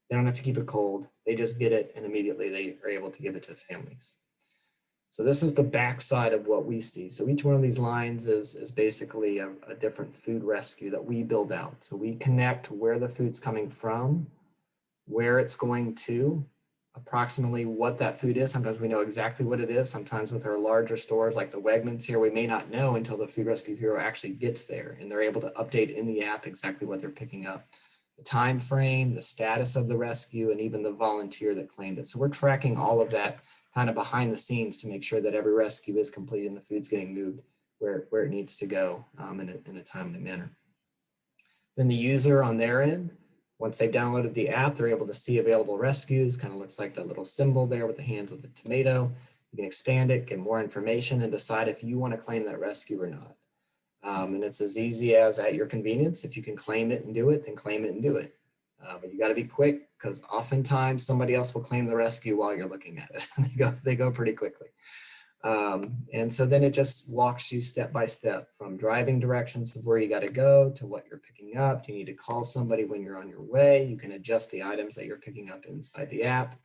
They don't have to keep it cold. They just get it and immediately they are able to give it to families. So this is the backside of what we see. So each one of these lines is basically a different food rescue that we build out. So we connect where the food's coming from, where it's going to, approximately what that food is. Sometimes we know exactly what it is. Sometimes with our larger stores like the Wegmans here, we may not know until the Food Rescue Hero actually gets there and they're able to update in the app exactly what they're picking up. The time frame, the status of the rescue, and even the volunteer that claimed it. So we're tracking all of that kind of behind the scenes to make sure that every rescue is complete and the food's getting moved where it needs to go in a timely manner. Then the user on their end, once they've downloaded the app, they're able to see available rescues, kind of looks like that little symbol there with the hands with the tomato. You can expand it, get more information, and decide if you want to claim that rescue or not. And it's as easy as at your convenience. If you can claim it and do it, then claim it and do it. But you got to be quick, because oftentimes somebody else will claim the rescue while you're looking at it. They go pretty quickly. And so then it just walks you step by step from driving directions of where you got to go to what you're picking up. Do you need to call somebody when you're on your way? You can adjust the items that you're picking up inside the app.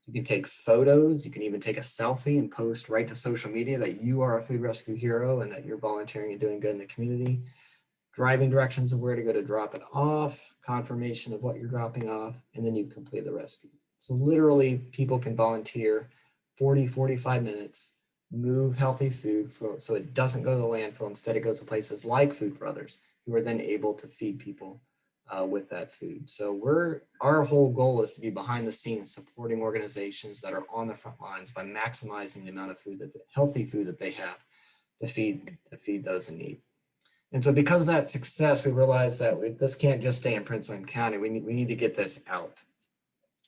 You can take photos. You can even take a selfie and post right to social media that you are a food rescue hero and that you're volunteering and doing good in the community. Driving directions of where to go to drop it off, confirmation of what you're dropping off, and then you complete the rescue. So literally people can volunteer 40, 45 minutes, move healthy food so it doesn't go to the landfill. Instead, it goes to places like Food for Others, who are then able to feed people with that food. So our whole goal is to be behind the scenes, supporting organizations that are on the front lines by maximizing the amount of food, healthy food that they have to feed those in need. And so because of that success, we realized that this can't just stay in Prince William County. We need to get this out.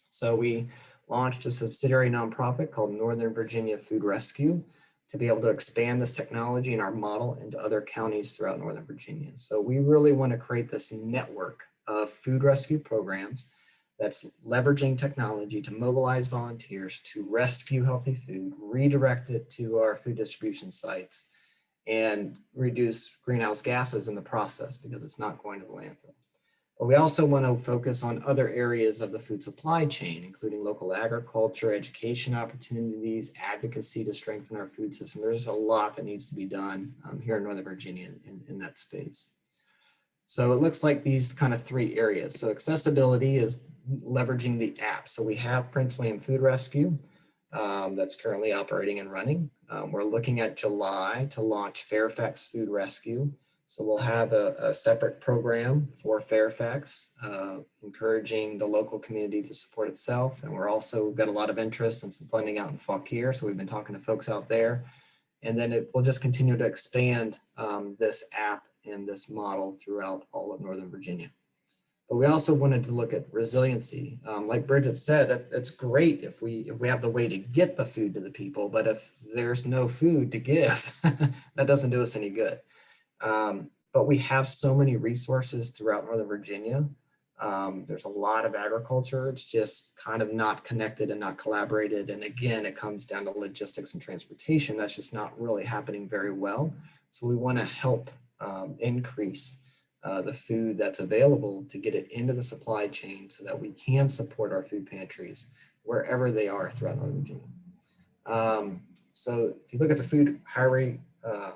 So we launched a subsidiary nonprofit called Northern Virginia Food Rescue to be able to expand this technology and our model into other counties throughout Northern Virginia. So we really want to create this network of food rescue programs that's leveraging technology to mobilize volunteers to rescue healthy food, redirect it to our food distribution sites, and reduce greenhouse gases in the process because it's not going to the landfill. But we also want to focus on other areas of the food supply chain, including local agriculture, education opportunities, advocacy to strengthen our food system. There's a lot that needs to be done here in Northern Virginia in that space. So it looks like these kind of three areas. So accessibility is leveraging the app. So we have Prince William Food Rescue that's currently operating and running. We're looking at July to launch Fairfax Food Rescue. So we'll have a separate program for Fairfax, encouraging the local community to support itself. And we're also got a lot of interest in some funding out in Fauquier. So we've been talking to folks out there. And then it will just continue to expand this app and this model throughout all of Northern Virginia. But we also wanted to look at resiliency. Like Bridget said, that's great if we have the way to get the food to the people, but if there's no food to give, that doesn't do us any good. But we have so many resources throughout Northern Virginia. There's a lot of agriculture. It's just kind of not connected and not collaborated. And again, it comes down to logistics and transportation. That's just not really happening very well. So we want to help increase the food that's available to get it into the supply chain so that we can support our food pantries wherever they are throughout Northern Virginia. So if you look at the food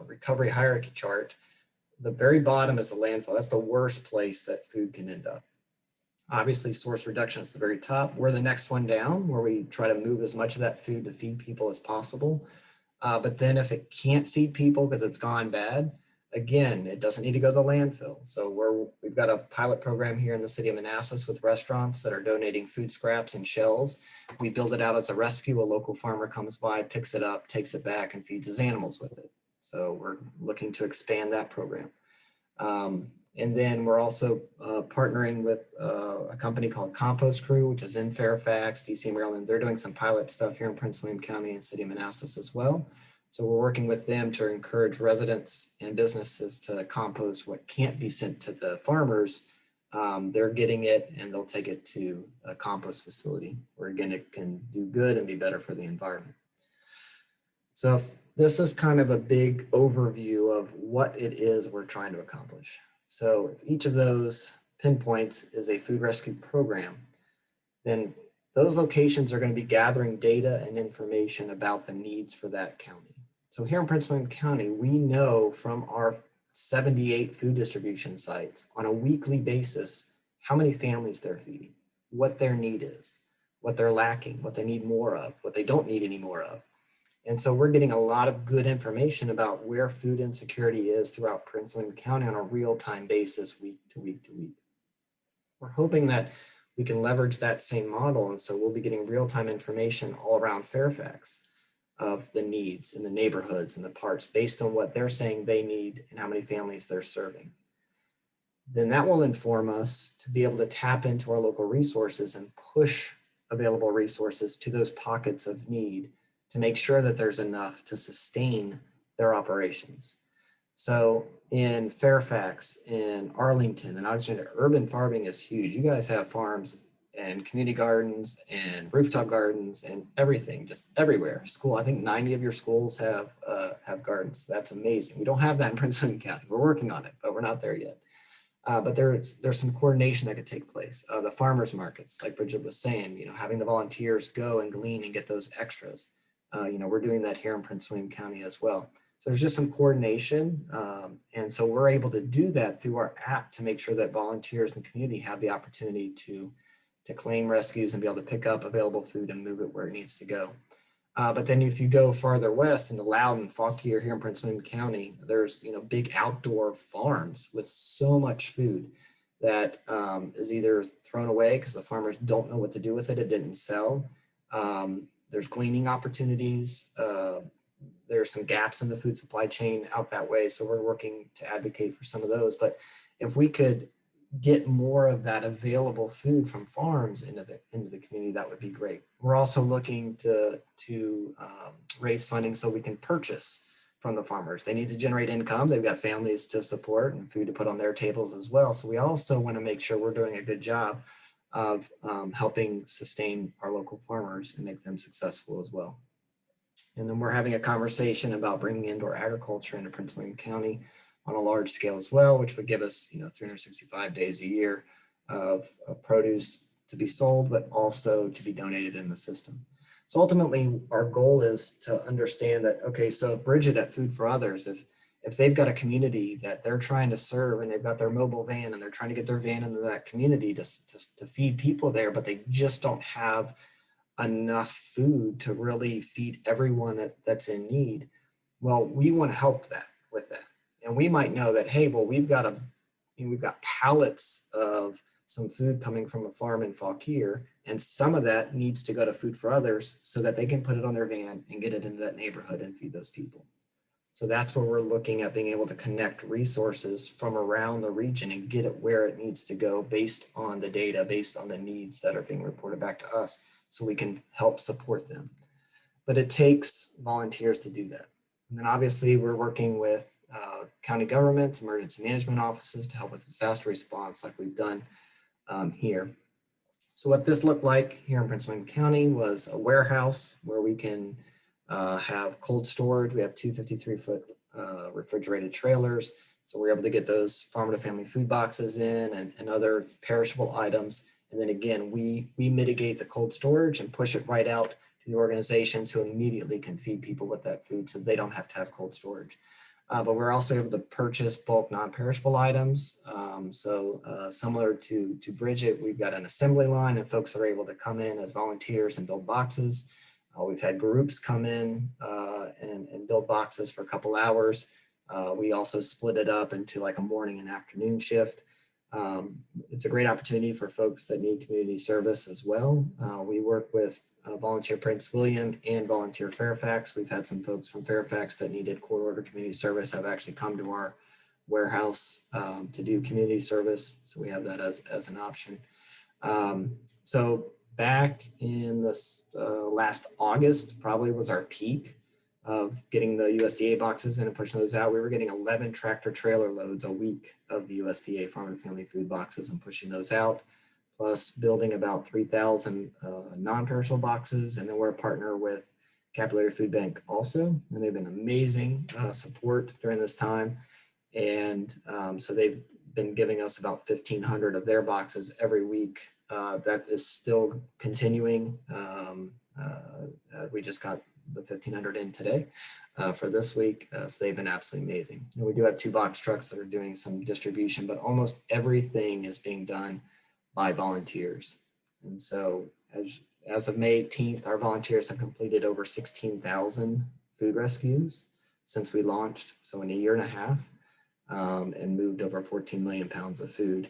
recovery hierarchy chart, the very bottom is the landfill. That's the worst place that food can end up. Obviously, source reduction is the very top. We're the next one down, where we try to move as much of that food to feed people as possible. But then if it can't feed people because it's gone bad, again, it doesn't need to go to the landfill. So we've got a pilot program here in the city of Manassas with restaurants that are donating food scraps and shells. We build it out as a rescue. A local farmer comes by, picks it up, takes it back, and feeds his animals with it. So we're looking to expand that program. And then we're also partnering with a company called Compost Crew, which is in Fairfax, DC, Maryland. They're doing some pilot stuff here in Prince William County and city of Manassas as well. So we're working with them to encourage residents and businesses to compost what can't be sent to the farmers. They're getting it and they'll take it to a compost facility where again, it can do good and be better for the environment. So this is kind of a big overview of what it is we're trying to accomplish. So if each of those pinpoints is a food rescue program, then those locations are going to be gathering data and information about the needs for that county. So here in Prince William County, we know from our 78 food distribution sites on a weekly basis how many families they're feeding, what their need is, what they're lacking, what they need more of, what they don't need any more of. And so we're getting a lot of good information about where food insecurity is throughout Prince William County on a real-time basis, week to week to week. We're hoping that we can leverage that same model. And so we'll be getting real-time information all around Fairfax of the needs in the neighborhoods and the parts based on what they're saying they need and how many families they're serving. Then that will inform us to be able to tap into our local resources and push available resources to those pockets of need to make sure that there's enough to sustain their operations. So in Fairfax, in Arlington, and Alexandria, urban farming is huge. You guys have farms and community gardens and rooftop gardens and everything, just everywhere. School, I think 90 of your schools have gardens. That's amazing. We don't have that in Prince William County. We're working on it, but we're not there yet. But there's some coordination that could take place. The farmers markets, like Bridget was saying, having the volunteers go and glean and get those extras. We're doing that here in Prince William County as well. So there's just some coordination. And so we're able to do that through our app to make sure that volunteers in the community have the opportunity to claim rescues and be able to pick up available food and move it where it needs to go. But then if you go farther west into Loudon, Fauquier, here in Prince William County, there's big outdoor farms with so much food that is either thrown away because the farmers don't know what to do with it. It didn't sell. There's gleaning opportunities. There's some gaps in the food supply chain out that way. So we're working to advocate for some of those. But if we could get more of that available food from farms into the community, that would be great. We're also looking to raise funding so we can purchase from the farmers. They need to generate income. They've got families to support and food to put on their tables as well. So we also want to make sure we're doing a good job of helping sustain our local farmers and make them successful as well. And then we're having a conversation about bringing indoor agriculture into Prince William County on a large scale as well, which would give us 365 days a year of produce to be sold, but also to be donated in the system. So ultimately, our goal is to understand that, okay, so Bridget at Food for Others, if they've got a community that they're trying to serve and they've got their mobile van and they're trying to get their van into that community to feed people there, but they just don't have enough food to really feed everyone that's in need, well, we want to help with that. And we might know that, hey, well, we've got pallets of some food coming from a farm in Fauquier, and some of that needs to go to Food for Others so that they can put it on their van and get it into that neighborhood and feed those people. So that's where we're looking at being able to connect resources from around the region and get it where it needs to go based on the data, based on the needs that are being reported back to us, so we can help support them. But it takes volunteers to do that. And then obviously we're working with county governments, emergency management offices to help with disaster response like we've done here. So what this looked like here in Prince William County was a warehouse where we can have cold storage. We have two 53-foot refrigerated trailers. So we're able to get those farm to family food boxes in and other perishable items. And then again, we mitigate the cold storage and push it right out to the organizations who immediately can feed people with that food so they don't have to have cold storage. But we're also able to purchase bulk non-perishable items. Similar to Bridget, we've got an assembly line and folks are able to come in as volunteers and build boxes. We've had groups come in and build boxes for a couple hours. We also split it up into like a morning and afternoon shift. It's a great opportunity for folks that need community service as well. We work with Volunteer Prince William and Volunteer Fairfax. We've had some folks from Fairfax that needed court order community service have actually come to our warehouse to do community service. So we have that as an option. So back in this last August probably was our peak of getting the USDA boxes in and pushing those out. We were getting 11 tractor trailer loads a week of the USDA farm and family food boxes and pushing those out, plus building about 3,000 non-perishable boxes. And then we're a partner with Capillary Food Bank also, and they've been amazing support during this time. And so they've been giving us about 1,500 of their boxes every week. That is still continuing. We just got the 1,500 in today for this week. So they've been absolutely amazing. And we do have 2 box trucks that are doing some distribution, but almost everything is being done by volunteers. And so as of May 18th, our volunteers have completed over 16,000 food rescues since we launched. So in a year and a half, and moved over 14 million pounds of food.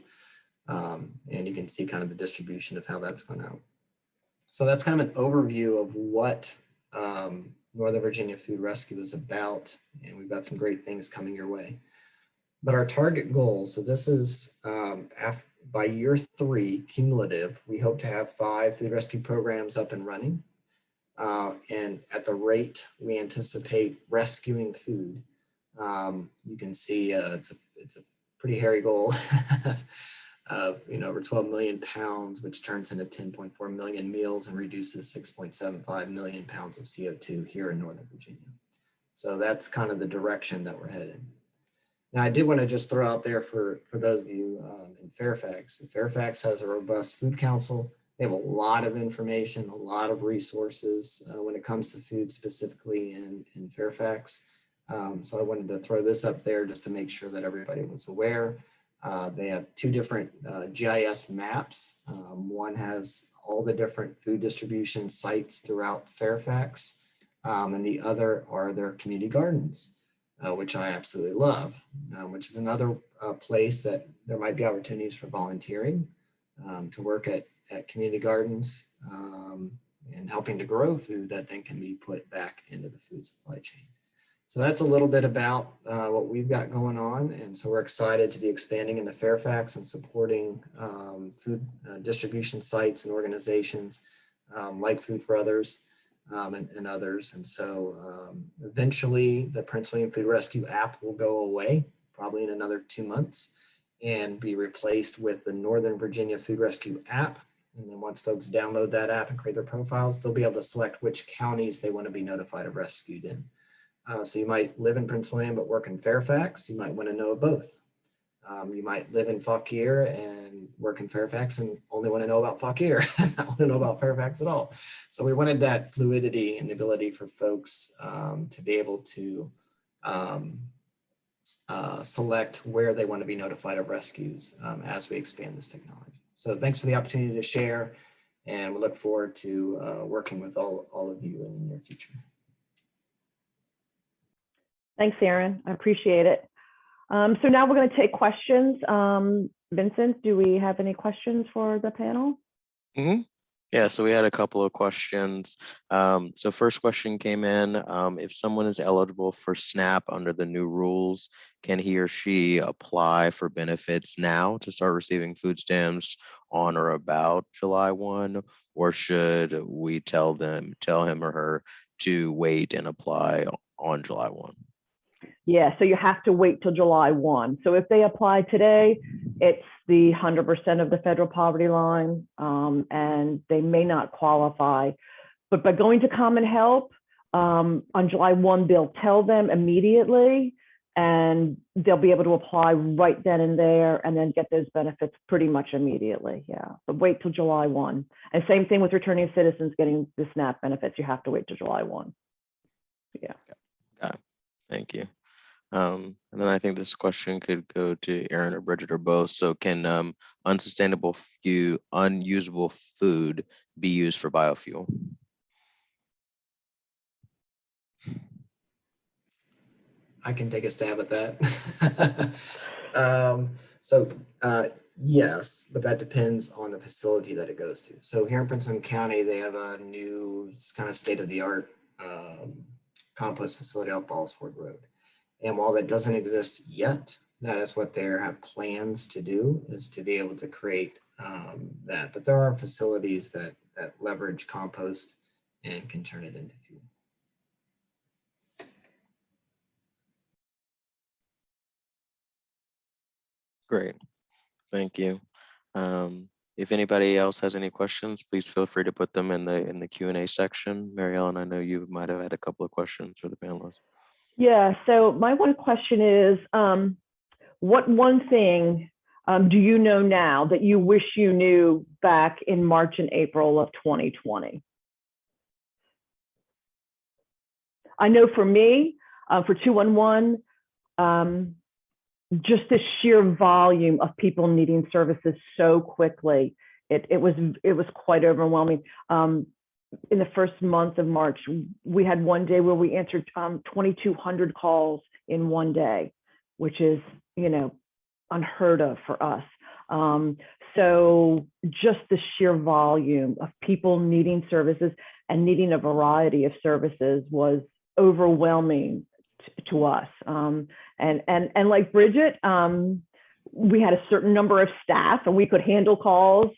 And you can see kind of the distribution of how that's gone out. So that's kind of an overview of what Northern Virginia Food Rescue is about. And we've got some great things coming your way. But our target goal, so this is by year 3 cumulative, we hope to have 5 food rescue programs up and running. And at the rate we anticipate rescuing food, you can see it's a pretty hairy goal of over 12 million pounds, which turns into 10.4 million meals and reduces 6.75 million pounds of CO2 here in Northern Virginia. So that's kind of the direction that we're headed. Now, I did want to just throw out there for those of you in Fairfax. Fairfax has a robust food council. They have a lot of information, a lot of resources when it comes to food specifically in Fairfax. So I wanted to throw this up there just to make sure that everybody was aware. They have two different GIS maps. One has all the different food distribution sites throughout Fairfax, and the other are their community gardens, which I absolutely love, which is another place that there might be opportunities for volunteering to work at community gardens and helping to grow food that then can be put back into the food supply chain. So that's a little bit about what we've got going on. And so we're excited to be expanding into Fairfax and supporting food distribution sites and organizations like Food for Others and others. And so eventually the Prince William Food Rescue app will go away, probably in another 2 months, and be replaced with the Northern Virginia Food Rescue app. And then once folks download that app and create their profiles, they'll be able to select which counties they want to be notified of rescued in. So you might live in Prince William but work in Fairfax. You might want to know both. You might live in Fauquier and work in Fairfax and only want to know about Fauquier, not want to know about Fairfax at all. So we wanted that fluidity and the ability for folks to be able to select where they want to be notified of rescues as we expand this technology. So thanks for the opportunity to share, and we look forward to working with all of you in the near future. Thanks, Aaron. I appreciate it. So now we're going to take questions. Vincent, do we have any questions for the panel? Mm-hmm. Yeah, so we had a couple of questions. So first question came in, if someone is eligible for SNAP under the new rules, can he or she apply for benefits now to start receiving food stamps on or about July 1, or should we tell him or her to wait and apply on July 1? Yeah, so you have to wait till July 1. So if they apply today, it's the 100% of the federal poverty line, and they may not qualify. But by going to Common Help on July 1, they'll tell them immediately, and they'll be able to apply right then and there and then get those benefits pretty much immediately. Yeah, but wait till July 1. And same thing with returning citizens getting the SNAP benefits. You have to wait till July 1. Yeah. Got it. Thank you. And then I think this question could go to Aaron or Bridget or both. So can unsustainable unusable food be used for biofuel? I can take a stab at that. Yes, but that depends on the facility that it goes to. So here in Prince William County, they have a new kind of state-of-the-art compost facility off Ballsford Road. And while that doesn't exist yet, that is what they have plans to do, is to be able to create that. But there are facilities that leverage compost and can turn it into fuel. Great, thank you. If anybody else has any questions, please feel free to put them in the Q&A section. Mary Ellen, I know you might have had a couple of questions for the panelists. Yeah, so my one question is, what one thing do you know now that you wish you knew back in March and April of 2020? I know for me, for 211, just the sheer volume of people needing services so quickly, it was quite overwhelming. In the first month of March, we had one day where we answered 2,200 calls in one day, which is, unheard of for us. So just the sheer volume of people needing services and needing a variety of services was overwhelming to us. And like Bridget, we had a certain number of staff and we could handle calls.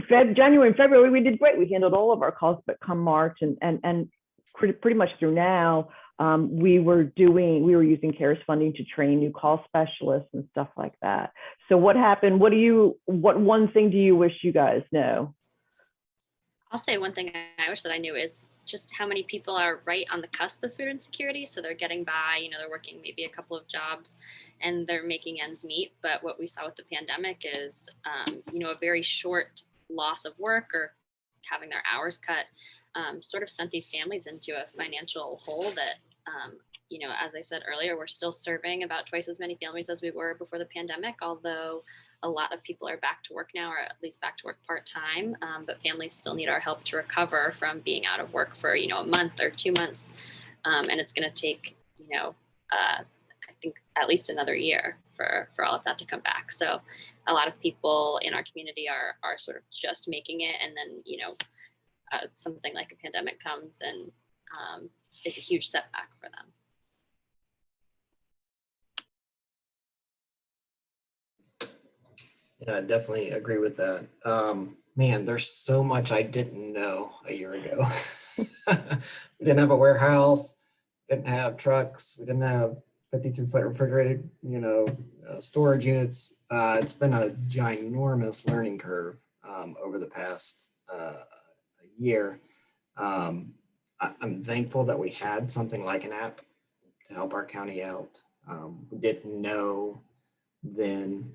January and February, we did great. We handled all of our calls, but come March and pretty much through now, we were using CARES funding to train new call specialists and stuff like that. So what happened? What one thing do you wish you guys know? I'll say one thing I wish that I knew is just how many people are right on the cusp of food insecurity. So they're getting by, they're working maybe a couple of jobs and they're making ends meet. But what we saw with the pandemic is, a very short loss of work or having their hours cut sort of sent these families into a financial hole that, as I said earlier, we're still serving about twice as many families as we were before the pandemic, although a lot of people are back to work now, or at least back to work part-time, but families still need our help to recover from being out of work for, a month or 2 months. And it's going to take, I think at least another year for all of that to come back. So a lot of people in our community are sort of just making it. And then, something like a pandemic comes and is a huge setback for them. Yeah, I definitely agree with that. Man, there's so much I didn't know a year ago. We didn't have a warehouse, didn't have trucks, we didn't have 53-foot refrigerated, storage units. It's been a ginormous learning curve over the past year. I'm thankful that we had something like an app to help our county out. We didn't know then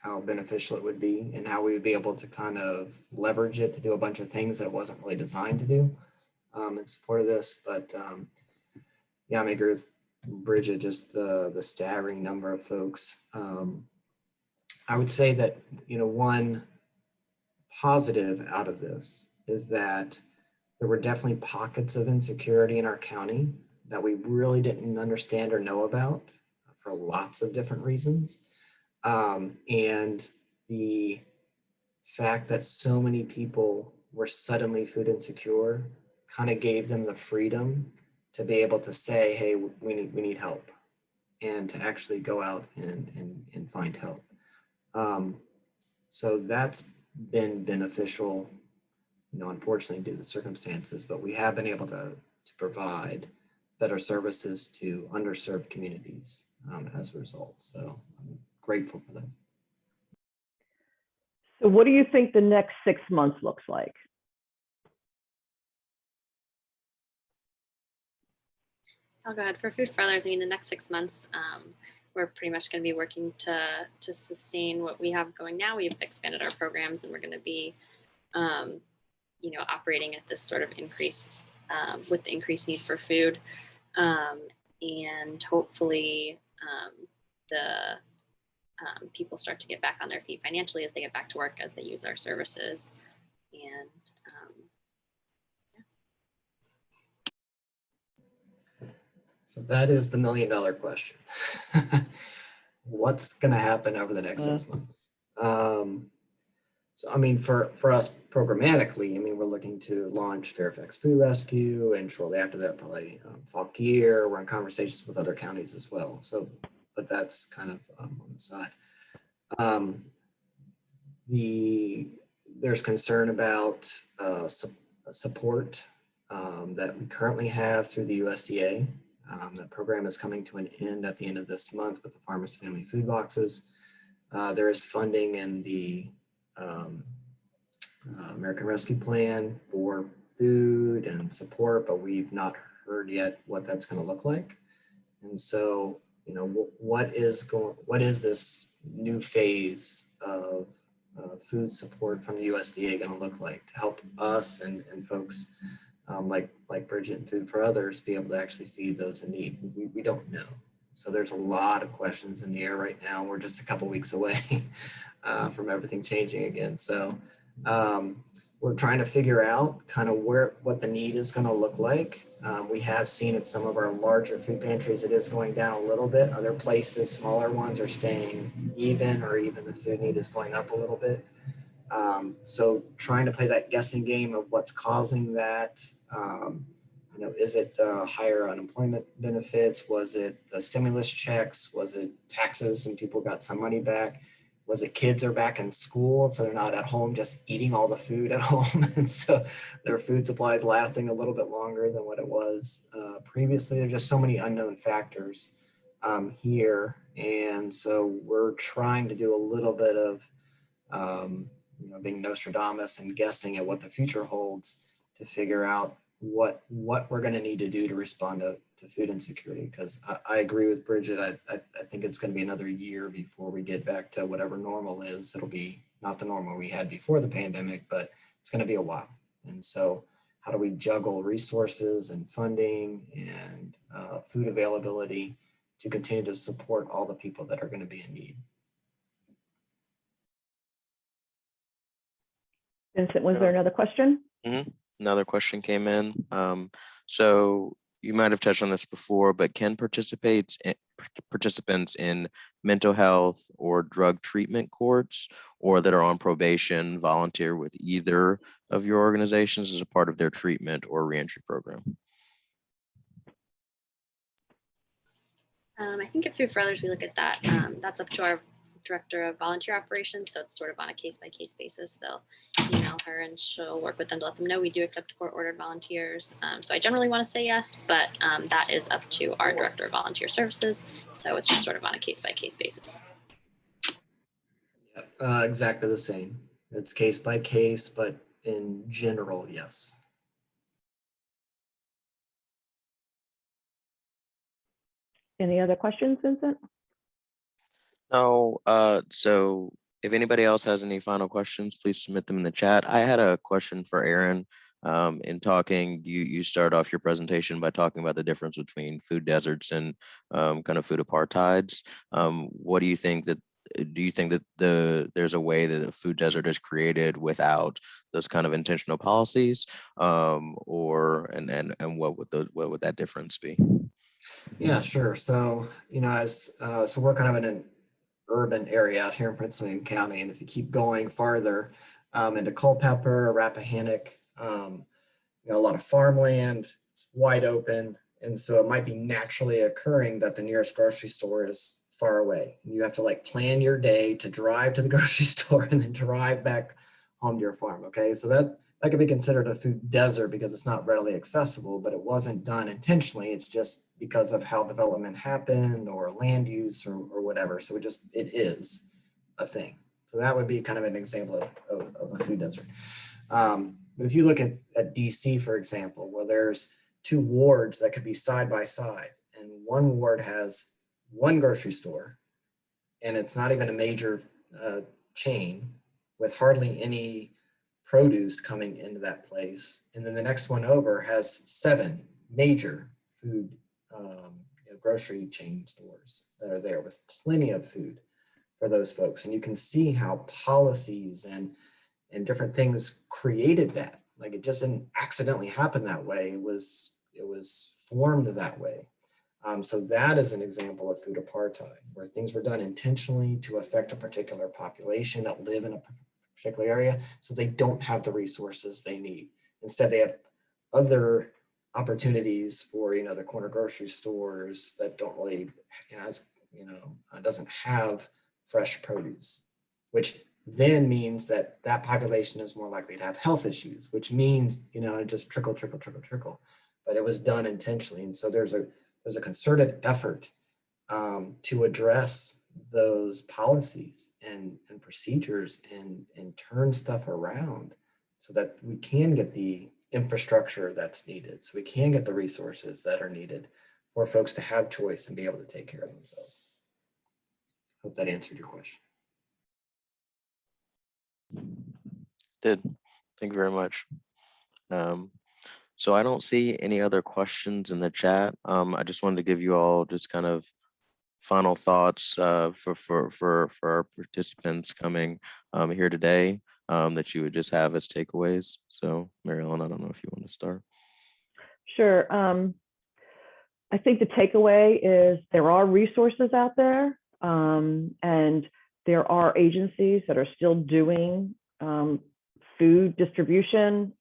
how beneficial it would be and how we would be able to kind of leverage it to do a bunch of things that it wasn't really designed to do in support of this. But yeah, I agree with Bridget, just the staggering number of folks. I would say that, one positive out of this is that there were definitely pockets of insecurity in our county that we really didn't understand or know about for lots of different reasons. And the fact that so many people were suddenly food insecure kind of gave them the freedom to be able to say, hey, we need help, and to actually go out and find help. So that's been beneficial, unfortunately due to the circumstances, but we have been able to provide better services to underserved communities as a result. So I'm grateful for them. So what do you think the next 6 months looks like? Oh, go ahead. For Food for Others, the next 6 months, we're pretty much going to be working to sustain what we have going now. We've expanded our programs, and we're going to be, operating at this sort of increased, with the increased need for food, and hopefully the people start to get back on their feet financially as they get back to work, as they use our services. And So that is the $1 million question. What's going to happen over the next 6 months? So, for us programmatically, we're looking to launch Fairfax Food Rescue, and shortly after that, probably Fall Gear. We're in conversations with other counties as well. So, but that's kind of on the side. There's concern about support that we currently have through the USDA. That program is coming to an end at the end of this month with the Farmers to Family Food Boxes. There is funding in the American Rescue Plan for food and support, but we've not heard yet what that's going to look like. And so, what is this new phase of food support from the USDA going to look like to help us and folks like Bridget and Food for Others be able to actually feed those in need? We don't know. So there's a lot of questions in the air right now. We're just a couple weeks away from everything changing again. So we're trying to figure out kind of what the need is going to look like. We have seen at some of our larger food pantries, it is going down a little bit. Other places, smaller ones, are staying even, or even the food need is going up a little bit. So trying to play that guessing game of what's causing that. Is it the higher unemployment benefits? Was it the stimulus checks? Was it taxes and people got some money back? was it kids are back in school, so they're not at home just eating all the food at home. And so their food supply is lasting a little bit longer than what it was previously. There's just so many unknown factors here. And so we're trying to do a little bit of, being Nostradamus and guessing at what the future holds to figure out what we're going to need to do to respond to food insecurity. Because I agree with Bridget. I think it's going to be another year before we get back to whatever normal is. It'll be not the normal we had before the pandemic, but it's going to be a while. And so how do we juggle resources and funding and food availability to continue to support all the people that are going to be in need? Vincent, was there another question? Mm-hmm. Another question came in. So you might have touched on this before, but can participants in mental health or drug treatment courts or that are on probation volunteer with either of your organizations as a part of their treatment or reentry program? I think at Food for Others, we look at that. That's up to our director of volunteer operations. So it's sort of on a case-by-case basis. They'll email her and she'll work with them to let them know we do accept court-ordered volunteers. So I generally want to say yes, but that is up to our director of volunteer services. So it's just sort of on a case-by-case basis. Exactly the same. It's case by case, but in general, yes. Any other questions, Vincent? No. So if anybody else has any final questions, please submit them in the chat. I had a question for Aaron. In talking, you start off your presentation by talking about the difference between food deserts and kind of food apartheids. What do you think that? Do you think that there's a way that a food desert is created without those kind of intentional policies, and what would that difference be? Yeah, sure. So so we're kind of in an urban area out here in Prince William County, and if you keep going farther into Culpeper, Rappahannock, a lot of farmland, it's wide open. And so it might be naturally occurring that the nearest grocery store is far away. And you have to like plan your day to drive to the grocery store and then drive back home to your farm. Okay, so that could be considered a food desert because it's not readily accessible, but it wasn't done intentionally. It's just because of how development happened or land use or whatever. So it is a thing. So that would be kind of an example of a food desert. But if you look at DC, for example, where there's two wards that could be side by side, and one ward has one grocery store, and it's not even a major chain with hardly any produce coming into that place. And then the next one over has 7 major food grocery chain stores that are there with plenty of food for those folks. And you can see how policies and different things created that. Like it just didn't accidentally happen that way. It was formed that way. So that is an example of food apartheid, where things were done intentionally to affect a particular population that live in a particular area, so they don't have the resources they need. Instead, they have other opportunities for the corner grocery stores that don't really doesn't have fresh produce, which then means that population is more likely to have health issues, which means it just trickle. But it was done intentionally, and so there's a concerted effort to address those policies and procedures and turn stuff around so that we can get the infrastructure that's needed, so we can get the resources that are needed for folks to have choice and be able to take care of themselves. Hope that answered your question. Did. Thank you very much. So I don't see any other questions in the chat. I just wanted to give you all just kind of final thoughts for our participants coming here today that you would just have as takeaways. So Mary Ellen, I don't know if you want to start. Sure. I think the takeaway is there are resources out there, and there are agencies that are still doing food distribution,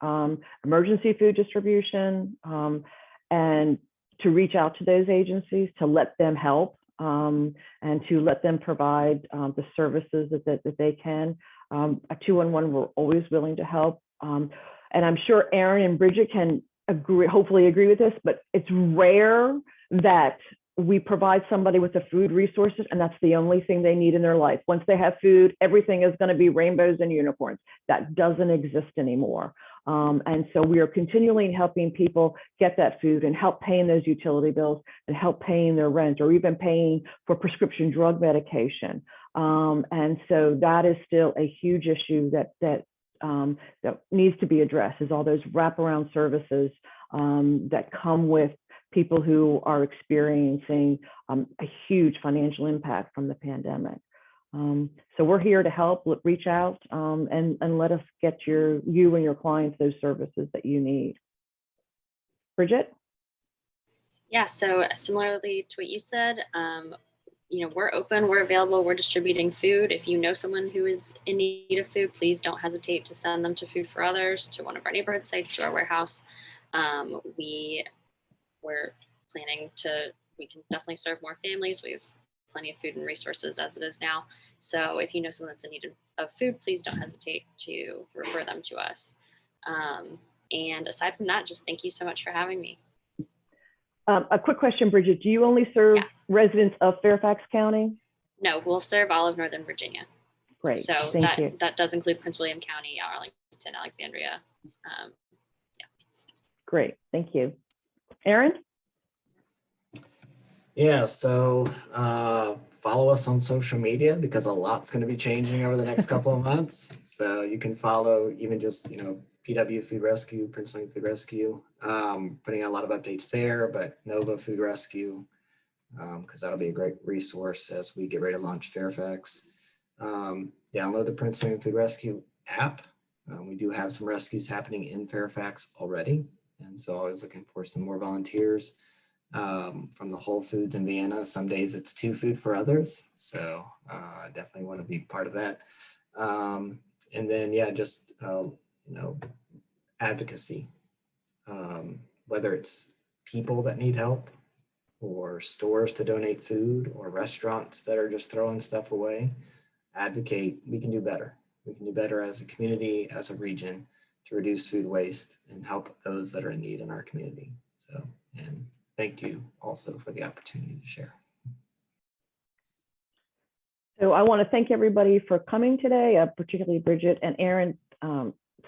emergency food distribution, and to reach out to those agencies to let them help and to let them provide the services that they can. At 211, we're always willing to help. And I'm sure Aaron and Bridget can hopefully agree with this, but it's rare that we provide somebody with the food resources and that's the only thing they need in their life. Once they have food, everything is going to be rainbows and unicorns. That doesn't exist anymore. And so we are continually helping people get that food and help paying those utility bills and help paying their rent or even paying for prescription drug medication. And so that is still a huge issue that needs to be addressed, is all those wraparound services that come with people who are experiencing a huge financial impact from the pandemic. So we're here to help, reach out, and let us get you and your clients those services that you need. Bridget? Yeah, so similarly to what you said, we're open, we're available, we're distributing food. If you know someone who is in need of food, please don't hesitate to send them to Food for Others, to one of our neighborhood sites, to our warehouse. We're planning we can definitely serve more families. We have plenty of food and resources as it is now. So if you know someone that's in need of food, please don't hesitate to refer them to us. And aside from that, just thank you so much for having me. A quick question, Bridget. Do you only serve residents of Fairfax County? No, we'll serve all of Northern Virginia. Great. So Thank you. That does include Prince William County, Arlington, Alexandria. Great. Thank you. Aaron? Yeah, so follow us on social media because a lot's going to be changing over the next couple of months. So you can follow even just, PW Food Rescue, Prince William Food Rescue, putting out a lot of updates there, but Nova Food Rescue, because that'll be a great resource as we get ready to launch Fairfax. Download the Prince William Food Rescue app. We do have some rescues happening in Fairfax already. And so I was looking for some more volunteers from the Whole Foods in Vienna. Some days it's 2 Food for Others. So I definitely want to be part of that. And then, just, advocacy, whether it's people that need help or stores to donate food or restaurants that are just throwing stuff away. Advocate. We can do better. We can do better as a community, as a region, to reduce food waste and help those that are in need in our community. So, and thank you also for the opportunity to share. So I want to thank everybody for coming today, particularly Bridget and Aaron.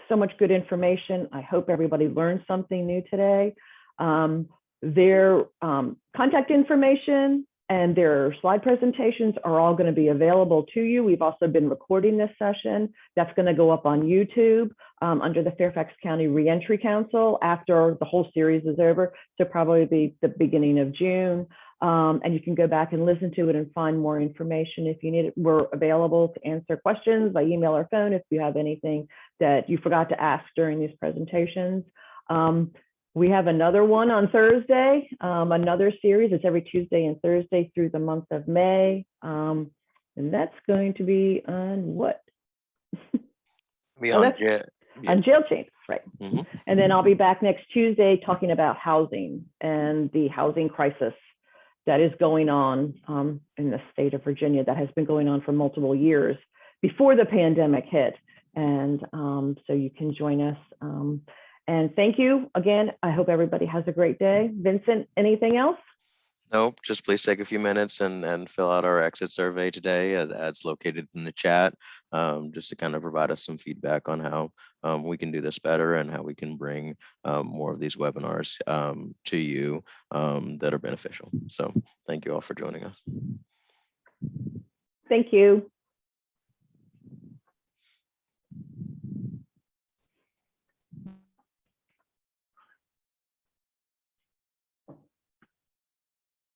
So much good information. I hope everybody learned something new today. Their contact information and their slide presentations are all going to be available to you. We've also been recording this session. That's going to go up on YouTube under the Fairfax County Reentry Council after the whole series is over. So probably the beginning of June. And you can go back and listen to it and find more information if you need it. We're available to answer questions by email or phone if you have anything that you forgot to ask during these presentations. We have another one on Thursday, another series. It's every Tuesday and Thursday through the month of May. And that's going to be on what? On jail changes, right? Mm-hmm. And then I'll be back next Tuesday talking about housing and the housing crisis that is going on in the state of Virginia, that has been going on for multiple years before the pandemic hit. And so you can join us. And thank you again. I hope everybody has a great day. Vincent, anything else? Nope, just please take a few minutes and fill out our exit survey today. It's located in the chat, just to kind of provide us some feedback on how we can do this better and how we can bring more of these webinars to you that are beneficial. So thank you all for joining us. Thank you.